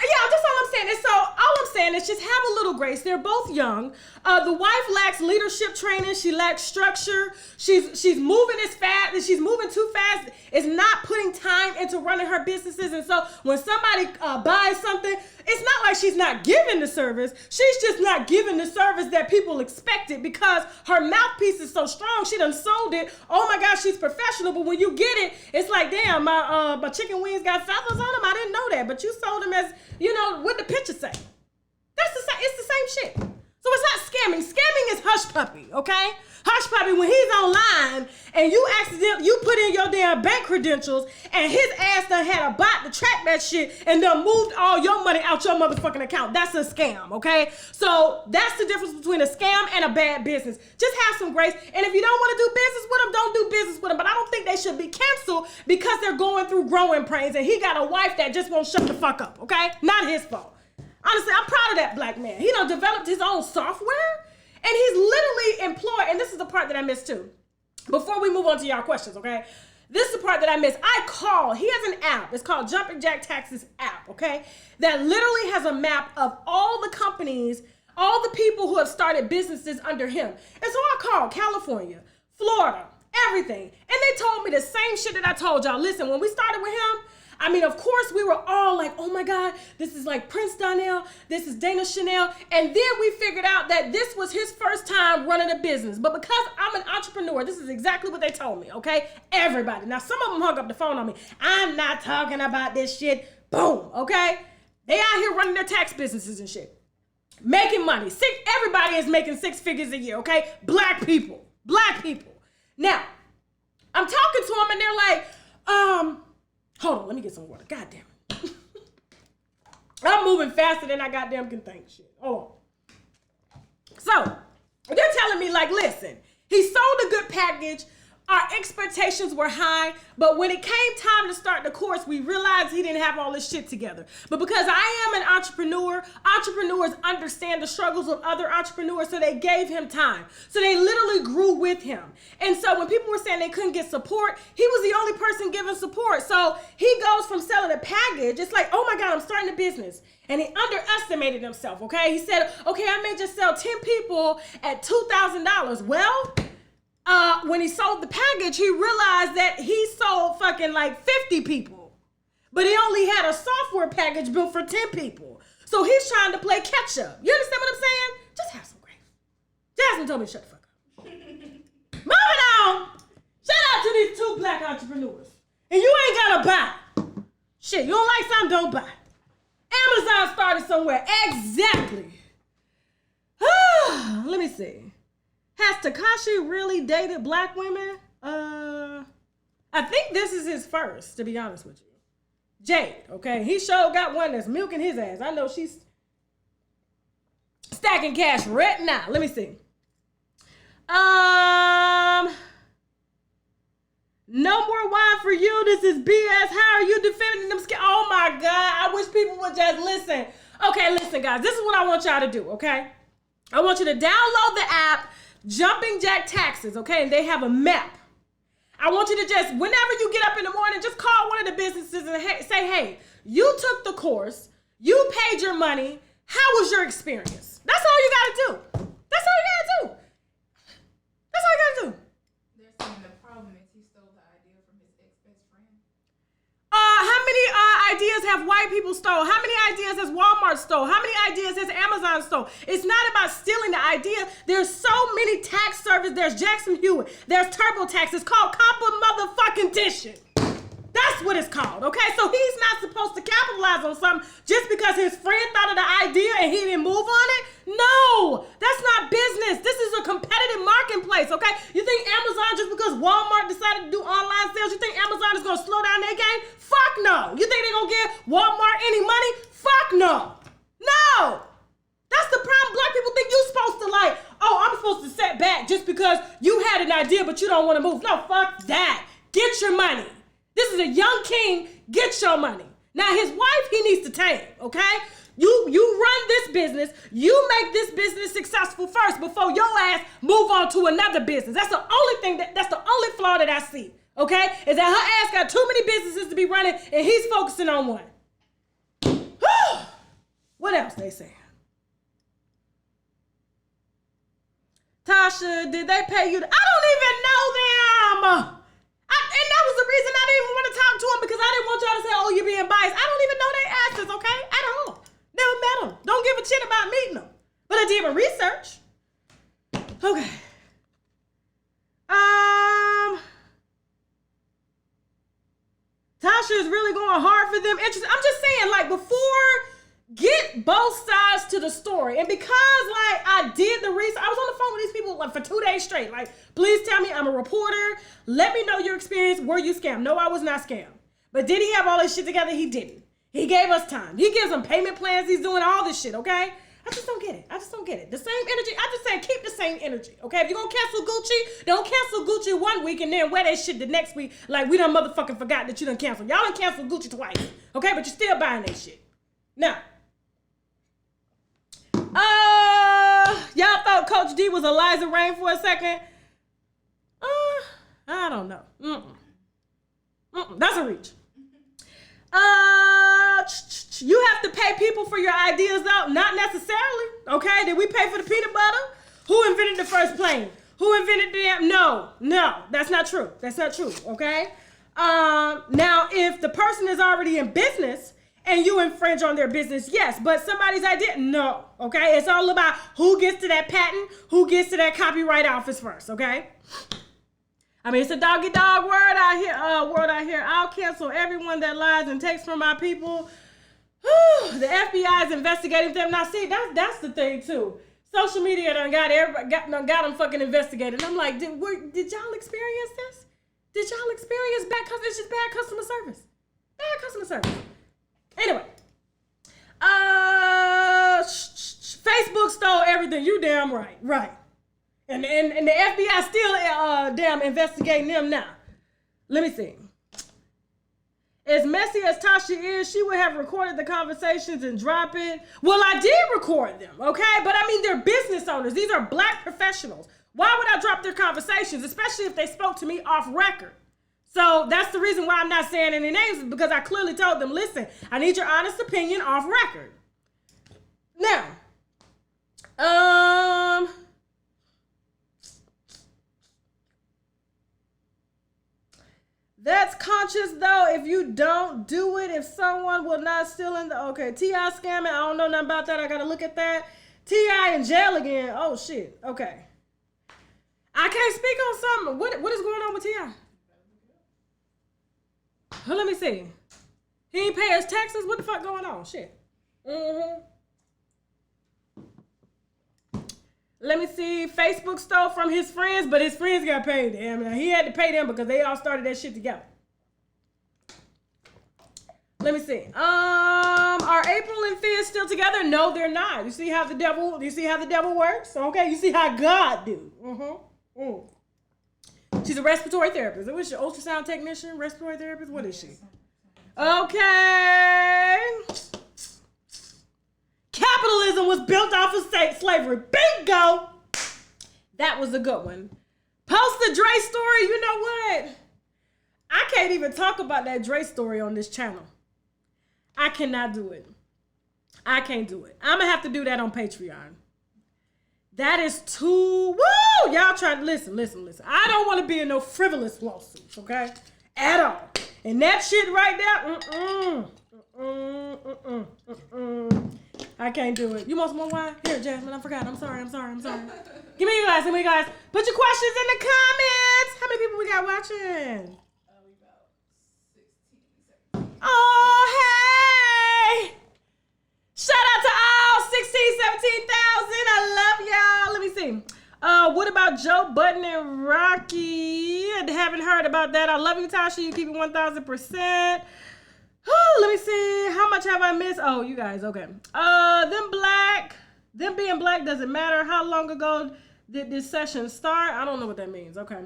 yeah, that's all I'm saying. And so all I'm saying is just have a little grace. They're both young. The wife lacks leadership training. She lacks structure. She's moving as fast. She's moving too fast. Is not putting time into running her businesses. And so when somebody buys something, it's not like she's not giving the service. She's just not giving the service that people expected because her mouthpiece is so strong. She done sold it. Oh my gosh, she's professional. But when you get it, it's like, damn, my chicken wings got feathers on them. I didn't know that. But you sold them as, you know, what the picture say. It's the same shit. So it's not scamming. Scamming is hush puppy, okay? Hush puppy, when he's online and you put in your damn bank credentials and his ass done had a bot to track that shit and done moved all your money out your motherfucking account. That's a scam, okay? So that's the difference between a scam and a bad business. Just have some grace. And if you don't want to do business with them, don't do business with them. But I don't think they should be canceled because they're going through growing pains and he got a wife that just won't shut the fuck up, okay? Not his fault. Honestly, I'm proud of that black man. He done developed his own software and he's literally employed, and this is the part that I missed too. Before we move on to y'all questions, okay? This is the part that I missed. He has an app. It's called Jumping Jack Taxes app, okay? That literally has a map of all the companies, all the people who have started businesses under him. And so I called California, Florida, everything. And they told me the same shit that I told y'all. Listen, when we started with him, I mean, of course, we were all like, oh my God, this is like Prince Donnell, this is Dana Chanel. And then we figured out that this was his first time running a business. But because I'm an entrepreneur, this is exactly what they told me, okay? Everybody. Now, some of them hung up the phone on me. I'm not talking about this shit. Boom, okay? They out here running their tax businesses and shit. Making money. Everybody is making 6 figures a year, okay? Black people. Now, I'm talking to them and they're like, hold on, let me get some water. God damn it. I'm moving faster than I goddamn can think. Shit. Hold on. So, they're telling me, like, listen, he sold a good package. Our expectations were high, but when it came time to start the course, we realized he didn't have all this shit together. But because I am an entrepreneur, entrepreneurs understand the struggles of other entrepreneurs, so they gave him time. So they literally grew with him. And so when people were saying they couldn't get support, he was the only person giving support. So he goes from selling a package, it's like, oh my God, I'm starting a business. And he underestimated himself, okay? He said, okay, I may just sell 10 people at $2,000. Well, when he sold the package, he realized that he sold fucking like 50 people. But he only had a software package built for 10 people. So he's trying to play catch up. You understand what I'm saying? Just have some grace. Jasmine told me to shut the fuck up. Moving on. Shout out to these 2 black entrepreneurs. And you ain't gotta buy. Shit, you don't like something, don't buy. Amazon started somewhere. Exactly. Let me see. Has Tekashi really dated black women? I think this is his first, to be honest with you. Jade, okay? He sure got one that's milking his ass. I know she's stacking cash right now. Let me see. No more wine for you. This is BS. How are you defending them? Oh my God. I wish people would just listen. Okay, listen, guys. This is what I want y'all to do, okay? I want you to download the app, Jumping Jack Taxes, okay? And they have a map. I want you to just, whenever you get up in the morning, just call one of the businesses and say, hey, you took the course. You paid your money. How was your experience? That's all you got to do. That's all you got to do. That's all you got to do. They're saying the problem is he stole the idea from his ex-best friend. How many ideas have white people stole? How many ideas has Walmart stole? How many ideas has Amazon stole? It's not about stealing the idea. There's so many tax services. There's Jackson Hewitt. There's TurboTax. It's called competition. That's what it's called, okay? So he's not supposed to capitalize on something just because his friend thought of the idea and he didn't move on it? No, that's not business. This is a competitive marketplace, okay? You think Amazon, just because Walmart decided to do online sales, you think Amazon is going to slow down their game? Fuck no. You think they're going to give Walmart any money? Fuck no. No. That's the problem. Black people think you're supposed to I'm supposed to set back just because you had an idea but you don't want to move. No, fuck that. Get your money. This is a young king. Get your money. Now his wife, he needs to tame, okay? You run this business. You make this business successful first before your ass move on to another business. That's the only thing that's the only flaw that I see, okay? Is that her ass got too many businesses to be running and he's focusing on one. What else they saying? Tasha, did they pay you? I don't even know them. And that was the reason I didn't even want to talk to them, because I didn't want y'all to say, oh, you're being biased. I don't even know their asses, okay? At all. Never met them. Don't give a shit about meeting them. But I did my research. Okay. Tasha is really going hard for them. Interesting. I'm just saying, get both sides to the story. And because, I did the research, I was on the phone with these people, for 2 days straight. Please tell me, I'm a reporter. Let me know your experience. Were you scammed? No, I was not scammed. But did he have all this shit together? He didn't. He gave us time. He gives them payment plans. He's doing all this shit, okay? I just don't get it. The same energy. I just say keep the same energy, okay? If you're going to cancel Gucci, don't cancel Gucci one week and then wear that shit the next week like we done motherfucking forgot that you done canceled. Y'all done canceled Gucci twice, okay? But you're still buying that shit. Now, y'all thought Coach D was Eliza Rain for a second? I don't know. That's a reach. You have to pay people for your ideas though? Not necessarily, okay? Did we pay for the peanut butter? Who invented the first plane? Who invented the damn? No, that's not true. That's not true, okay? Now, if the person is already in business and you infringe on their business, yes, but somebody's idea, no, okay? It's all about who gets to that patent, who gets to that copyright office first, okay? I mean, it's a doggy dog word out here. I'll cancel everyone that lies and takes from my people. The FBI is investigating them. Now, see, that's the thing, too. Social media done got them fucking investigated. I'm like, did y'all experience this? Did y'all experience it's just bad customer service. Bad customer service. Anyway. Facebook stole everything. You damn right. Right. And the FBI still damn investigating them now. Let me see. As messy as Tasha is, she would have recorded the conversations and drop it. Well, I did record them, okay? But I mean, they're business owners. These are black professionals. Why would I drop their conversations, especially if they spoke to me off record? So that's the reason why I'm not saying any names, because I clearly told them, listen, I need your honest opinion off record. Now, that's conscious though. If you don't do it, if someone will not still in the T.I. scamming, I don't know nothing about that. I gotta look at that. T.I. in jail again. Oh shit. Okay. I can't speak on something. What is going on with T.I.? Let me see. He ain't pay his taxes. What the fuck going on? Shit. Let me see. Facebook stole from his friends, but his friends got paid. Damn, he had to pay them because they all started that shit together. Let me see. Are April and Fizz still together? No, they're not. You see how the devil works? Okay, you see how God do. She's a respiratory therapist. What is she? Ultrasound technician? Respiratory therapist? What is she? Okay. Capitalism was built off of slavery. Bingo! That was a good one. Post the Dre story. You know what? I can't even talk about that Dre story on this channel. I cannot do it. I can't do it. I'm going to have to do that on Patreon. That is too... Woo! Y'all try to... Listen. I don't want to be in no frivolous lawsuits, okay? At all. And that shit right there... I can't do it. You want some more wine? Here, Jasmine. I forgot. I'm sorry. Give me your glass. Put your questions in the comments. How many people we got watching? We about 16, 17. Oh, hey! Shout out to all 16, 17,000. I love y'all. Let me see. What about Joe Budden and Rocky? I haven't heard about that. I love you, Tasha. You keep it 1,000%. Let me see. How much have I missed? Oh, you guys. Okay. Them being black doesn't matter. How long ago did this session start? I don't know what that means. Okay.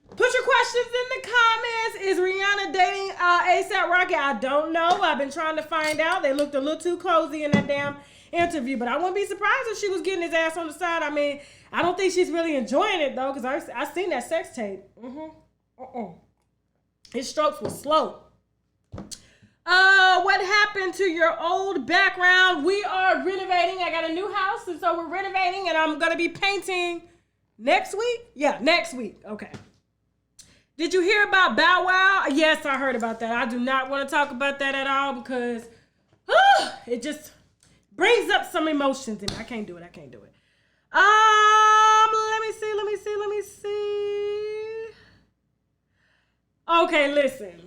Put your questions in the comments. Is Rihanna dating A$AP Rocky? I don't know. I've been trying to find out. They looked a little too cozy in that damn interview, but I wouldn't be surprised if she was getting his ass on the side. I mean, I don't think she's really enjoying it though, because I seen that sex tape. His strokes were slow. What happened to your old background? We are renovating. I got a new house, and so we're renovating, and I'm gonna be painting next week. Yeah, next week. Okay. Did you hear about Bow Wow? Yes, I heard about that. I do not want to talk about that at all because it just brings up some emotions in me. I can't do it. Let me see. Okay, listen.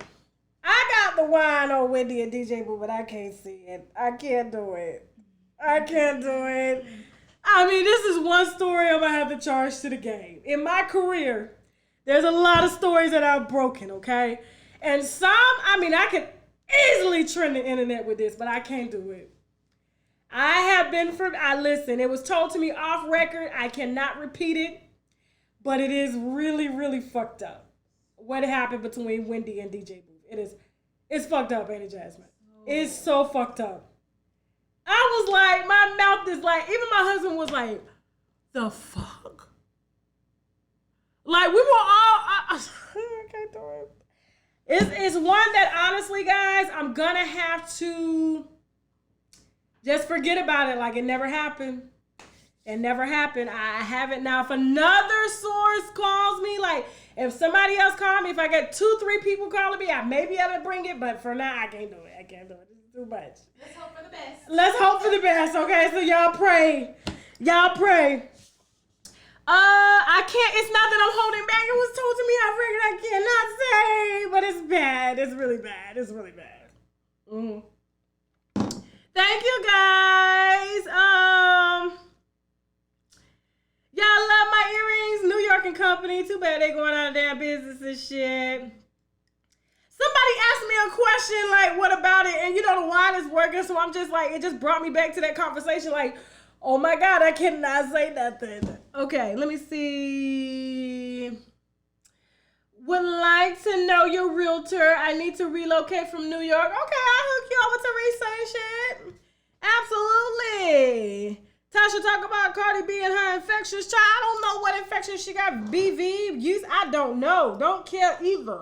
I got the wine on Wendy and DJ Boo, but I can't see it. I can't do it. I mean, this is one story I'm going to have to charge to the game. In my career, there's a lot of stories that I've broken, okay? And some, I mean, I could easily trend the internet with this, but I can't do it. Listen, it was told to me off record. I cannot repeat it, but it is really, really fucked up. What happened between Wendy and DJ Boo. It's fucked up, ain't it, Jasmine? It's so fucked up. I was like, my mouth is like, even my husband was like, the fuck? Like, we were all, I can't do it. It's one that, honestly, guys, I'm gonna have to just forget about it like it never happened. I haven't. Now, if another source calls me, like, if somebody else called me, if I get 2-3 people calling me, I may be able to bring it, but for now, I can't do it. It's too much. Let's hope for the best. Okay? So y'all pray. I can't, it's not that I'm holding back. It was told to me off record I cannot say, but it's bad. It's really bad. Thank you, guys. Y'all love my earrings. New York and Company. Too bad they going out of damn business and shit. Somebody asked me a question like, what about it? And you know, the wine is working. So I'm just like, it just brought me back to that conversation. Like, oh my God, I cannot say nothing. Okay, let me see. Would like to know your realtor. I need to relocate from New York. Okay, I'll hook you up with Teresa and shit. Absolutely. Tasha talk about Cardi B and her infections. Child, I don't know what infection she got. BV, use, I don't know. Don't care either.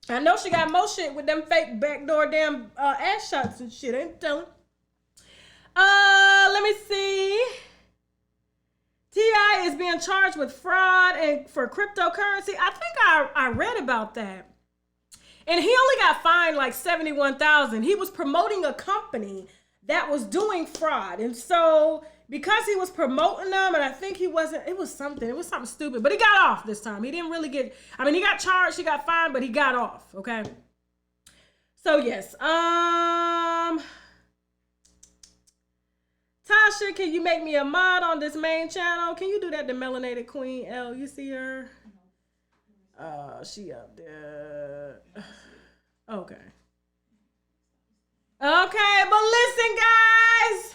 I know she got more shit with them fake backdoor damn ass shots and shit. Ain't telling. Let me see. T.I. is being charged with fraud and for cryptocurrency. I think I read about that. And he only got fined like $71,000. He was promoting a company that was doing fraud. And so because he was promoting them, and I think it was something stupid, but he got off this time. He didn't really he got charged, he got fined, but he got off, okay? So yes, Tasha, Tasha, can you make me a mod on this main channel? Can you do that to Melanated Queen L? You see her? She up there. Okay. Okay, but listen, guys.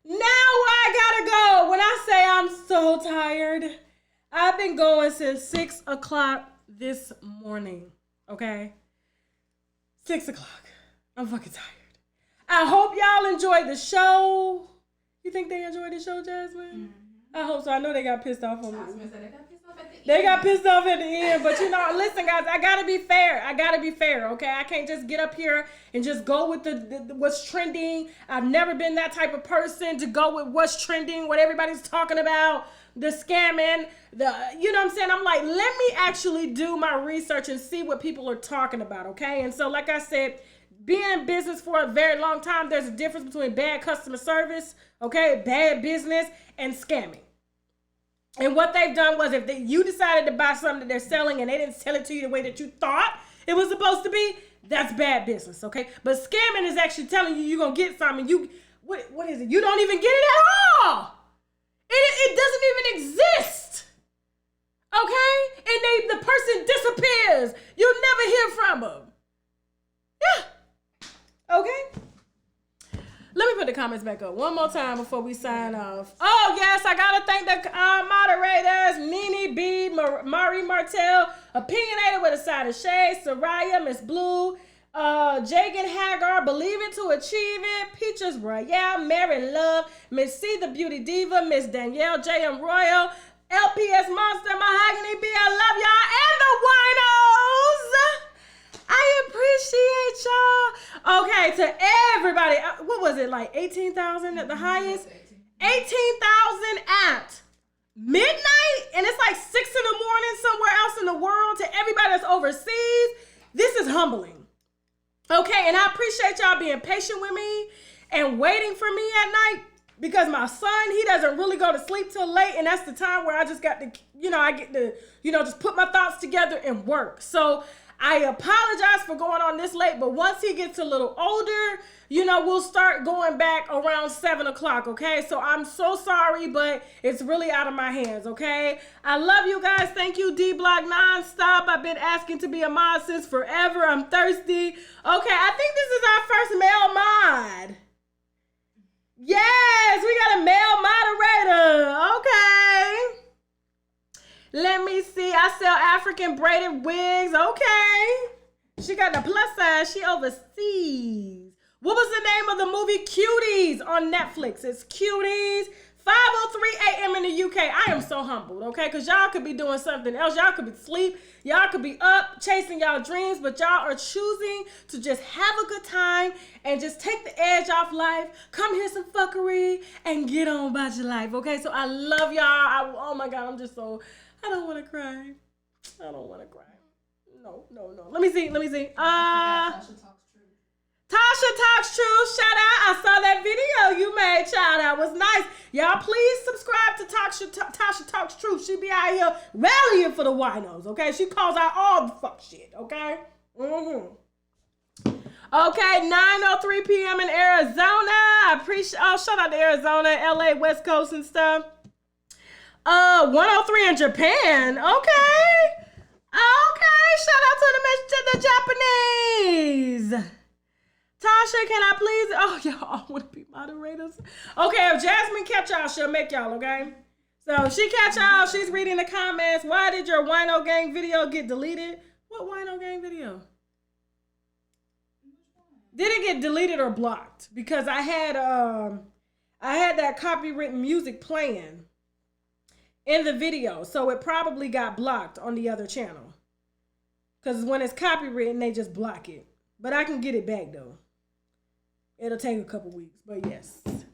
Now I gotta go. When I say I'm so tired, I've been going since 6 o'clock this morning. Okay? 6 o'clock. I'm fucking tired. I hope y'all enjoyed the show. You think they enjoyed the show, Jasmine? I hope so. I know they got pissed off on me. They got pissed off at the end, but you know, listen, guys, I gotta be fair. Okay, I can't just get up here and just go with the what's trending. I've never been that type of person to go with what's trending, what everybody's talking about, the scamming, you know what I'm saying? I'm like, let me actually do my research and see what people are talking about. Okay, and so like I said, being in business for a very long time, there's a difference between bad customer service, okay, bad business, and scamming. And what they've done was if you decided to buy something that they're selling and they didn't sell it to you the way that you thought it was supposed to be, that's bad business, okay? But scamming is actually telling you you're going to get something. What is it? You don't even get it at all. It doesn't even exist, okay? And the person disappears. You'll never hear from them. Yeah. Okay? Let me put the comments back up one more time before we sign off. Oh, yes, I got to thank the moderators, Nene B, Mari Martell, Opinionated with a Side of Shade, Soraya, Miss Blue, Jagan Hagar, Believe It to Achieve It, Peaches Royale, Mary Love, Miss C, the Beauty Diva, Miss Danielle, J.M. Royal, LPS Monster, Mahogany B, I love y'all, and the Winos. I appreciate y'all. Okay, to everybody, what was it, like 18,000 at the highest? 18,000 at midnight, and it's like 6 in the morning somewhere else in the world. To everybody that's overseas, this is humbling. Okay, and I appreciate y'all being patient with me and waiting for me at night, because my son, he doesn't really go to sleep till late, and that's the time where I just got to, I get to, just put my thoughts together and work. So I apologize for going on this late, but once he gets a little older, we'll start going back around 7 o'clock, okay? So I'm so sorry, but it's really out of my hands, okay? I love you guys. Thank you, D-Block Nonstop. I've been asking to be a mod since forever. I'm thirsty. Okay, I think this is our first male mod. Yes, we got a male moderator. Okay. Let me see. I sell African braided wigs. Okay. She got the plus size. She overseas. What was the name of the movie? Cuties on Netflix. It's Cuties. 5:03 a.m. in the UK. I am so humbled, okay? Because y'all could be doing something else. Y'all could be asleep. Y'all could be up chasing y'all dreams, but y'all are choosing to just have a good time and just take the edge off life, come hear some fuckery, and get on about your life, okay? So I love y'all. Oh, my God. I'm just so... I don't want to cry. I don't want to cry. No. Let me see. Tasha Talks True. Shout out. I saw that video you made, child. That was nice. Y'all, please subscribe to Tasha Talks True. She be out here rallying for the winos, okay? She calls out all the fuck shit, okay? Okay, 9:03 p.m. in Arizona. I appreciate... Oh, shout out to Arizona, LA, West Coast and stuff. 103 in Japan. Okay. Shout out to the Japanese. Tasha, can I please? Oh, y'all want to be moderators? Okay, if Jasmine catch y'all, she'll make y'all, okay? So if she catch y'all, she's reading the comments. Why did your Wino Gang video get deleted? What Wino Gang video? Did it get deleted or blocked? Because I had that copywritten music playing in the video, so it probably got blocked on the other channel. Because when it's copywritten, they just block it. But I can get it back, though. It'll take a couple weeks, but yes. Good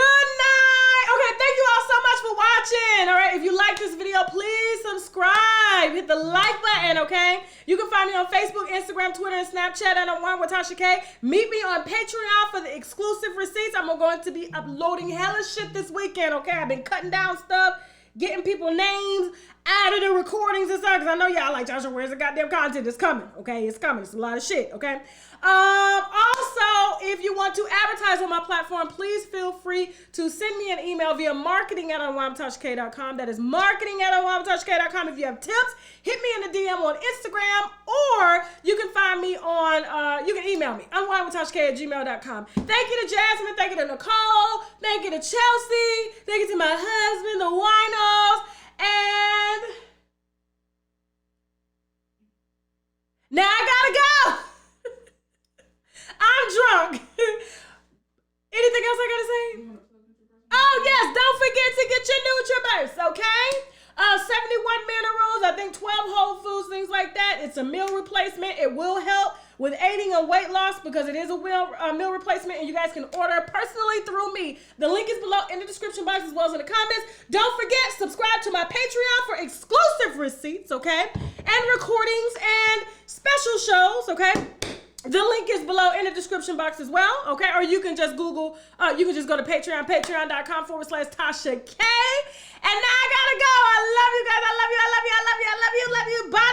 night. Okay, thank you all so much for watching. All right, if you like this video, please subscribe. Hit the like button, okay? You can find me on Facebook, Instagram, Twitter, and Snapchat at UNWINEWITHTASHAK. Meet me on Patreon for the exclusive receipts. I'm going to be uploading hella shit this weekend, okay? I've been cutting down stuff, getting people names out of the recordings and stuff, because I know y'all like, Joshua, where's the goddamn content? It's coming, okay? It's coming. It's a lot of shit, okay? Also, if you want want to advertise on my platform, please feel free to send me an email via marketing@unwinewithtashak.com. That is marketing@unwinewithtashak.com. If you have tips, hit me in the DM on Instagram, or you can find me on, you can email me, unwinewithtashak@gmail.com. Thank you to Jasmine. Thank you to Nicole. Thank you to Chelsea. Thank you to my husband, the winos. And now I gotta go. I'm drunk. Anything else I gotta say? Oh yes, don't forget to get your NutriBurst, okay? 71 minerals, I think 12 whole foods, things like that. It's a meal replacement. It will help with aiding in weight loss because it is a meal replacement, and you guys can order personally through me. The link is below in the description box as well as in the comments. Don't forget, subscribe to my Patreon for exclusive receipts, okay? And recordings and special shows, okay? The link is below in the description box as well, okay? Or you can just Google, you can just go to Patreon, patreon.com/Tasha K. And now I gotta go. I love you guys. I love you. I love you. I love you. I love you. Love you. Bye.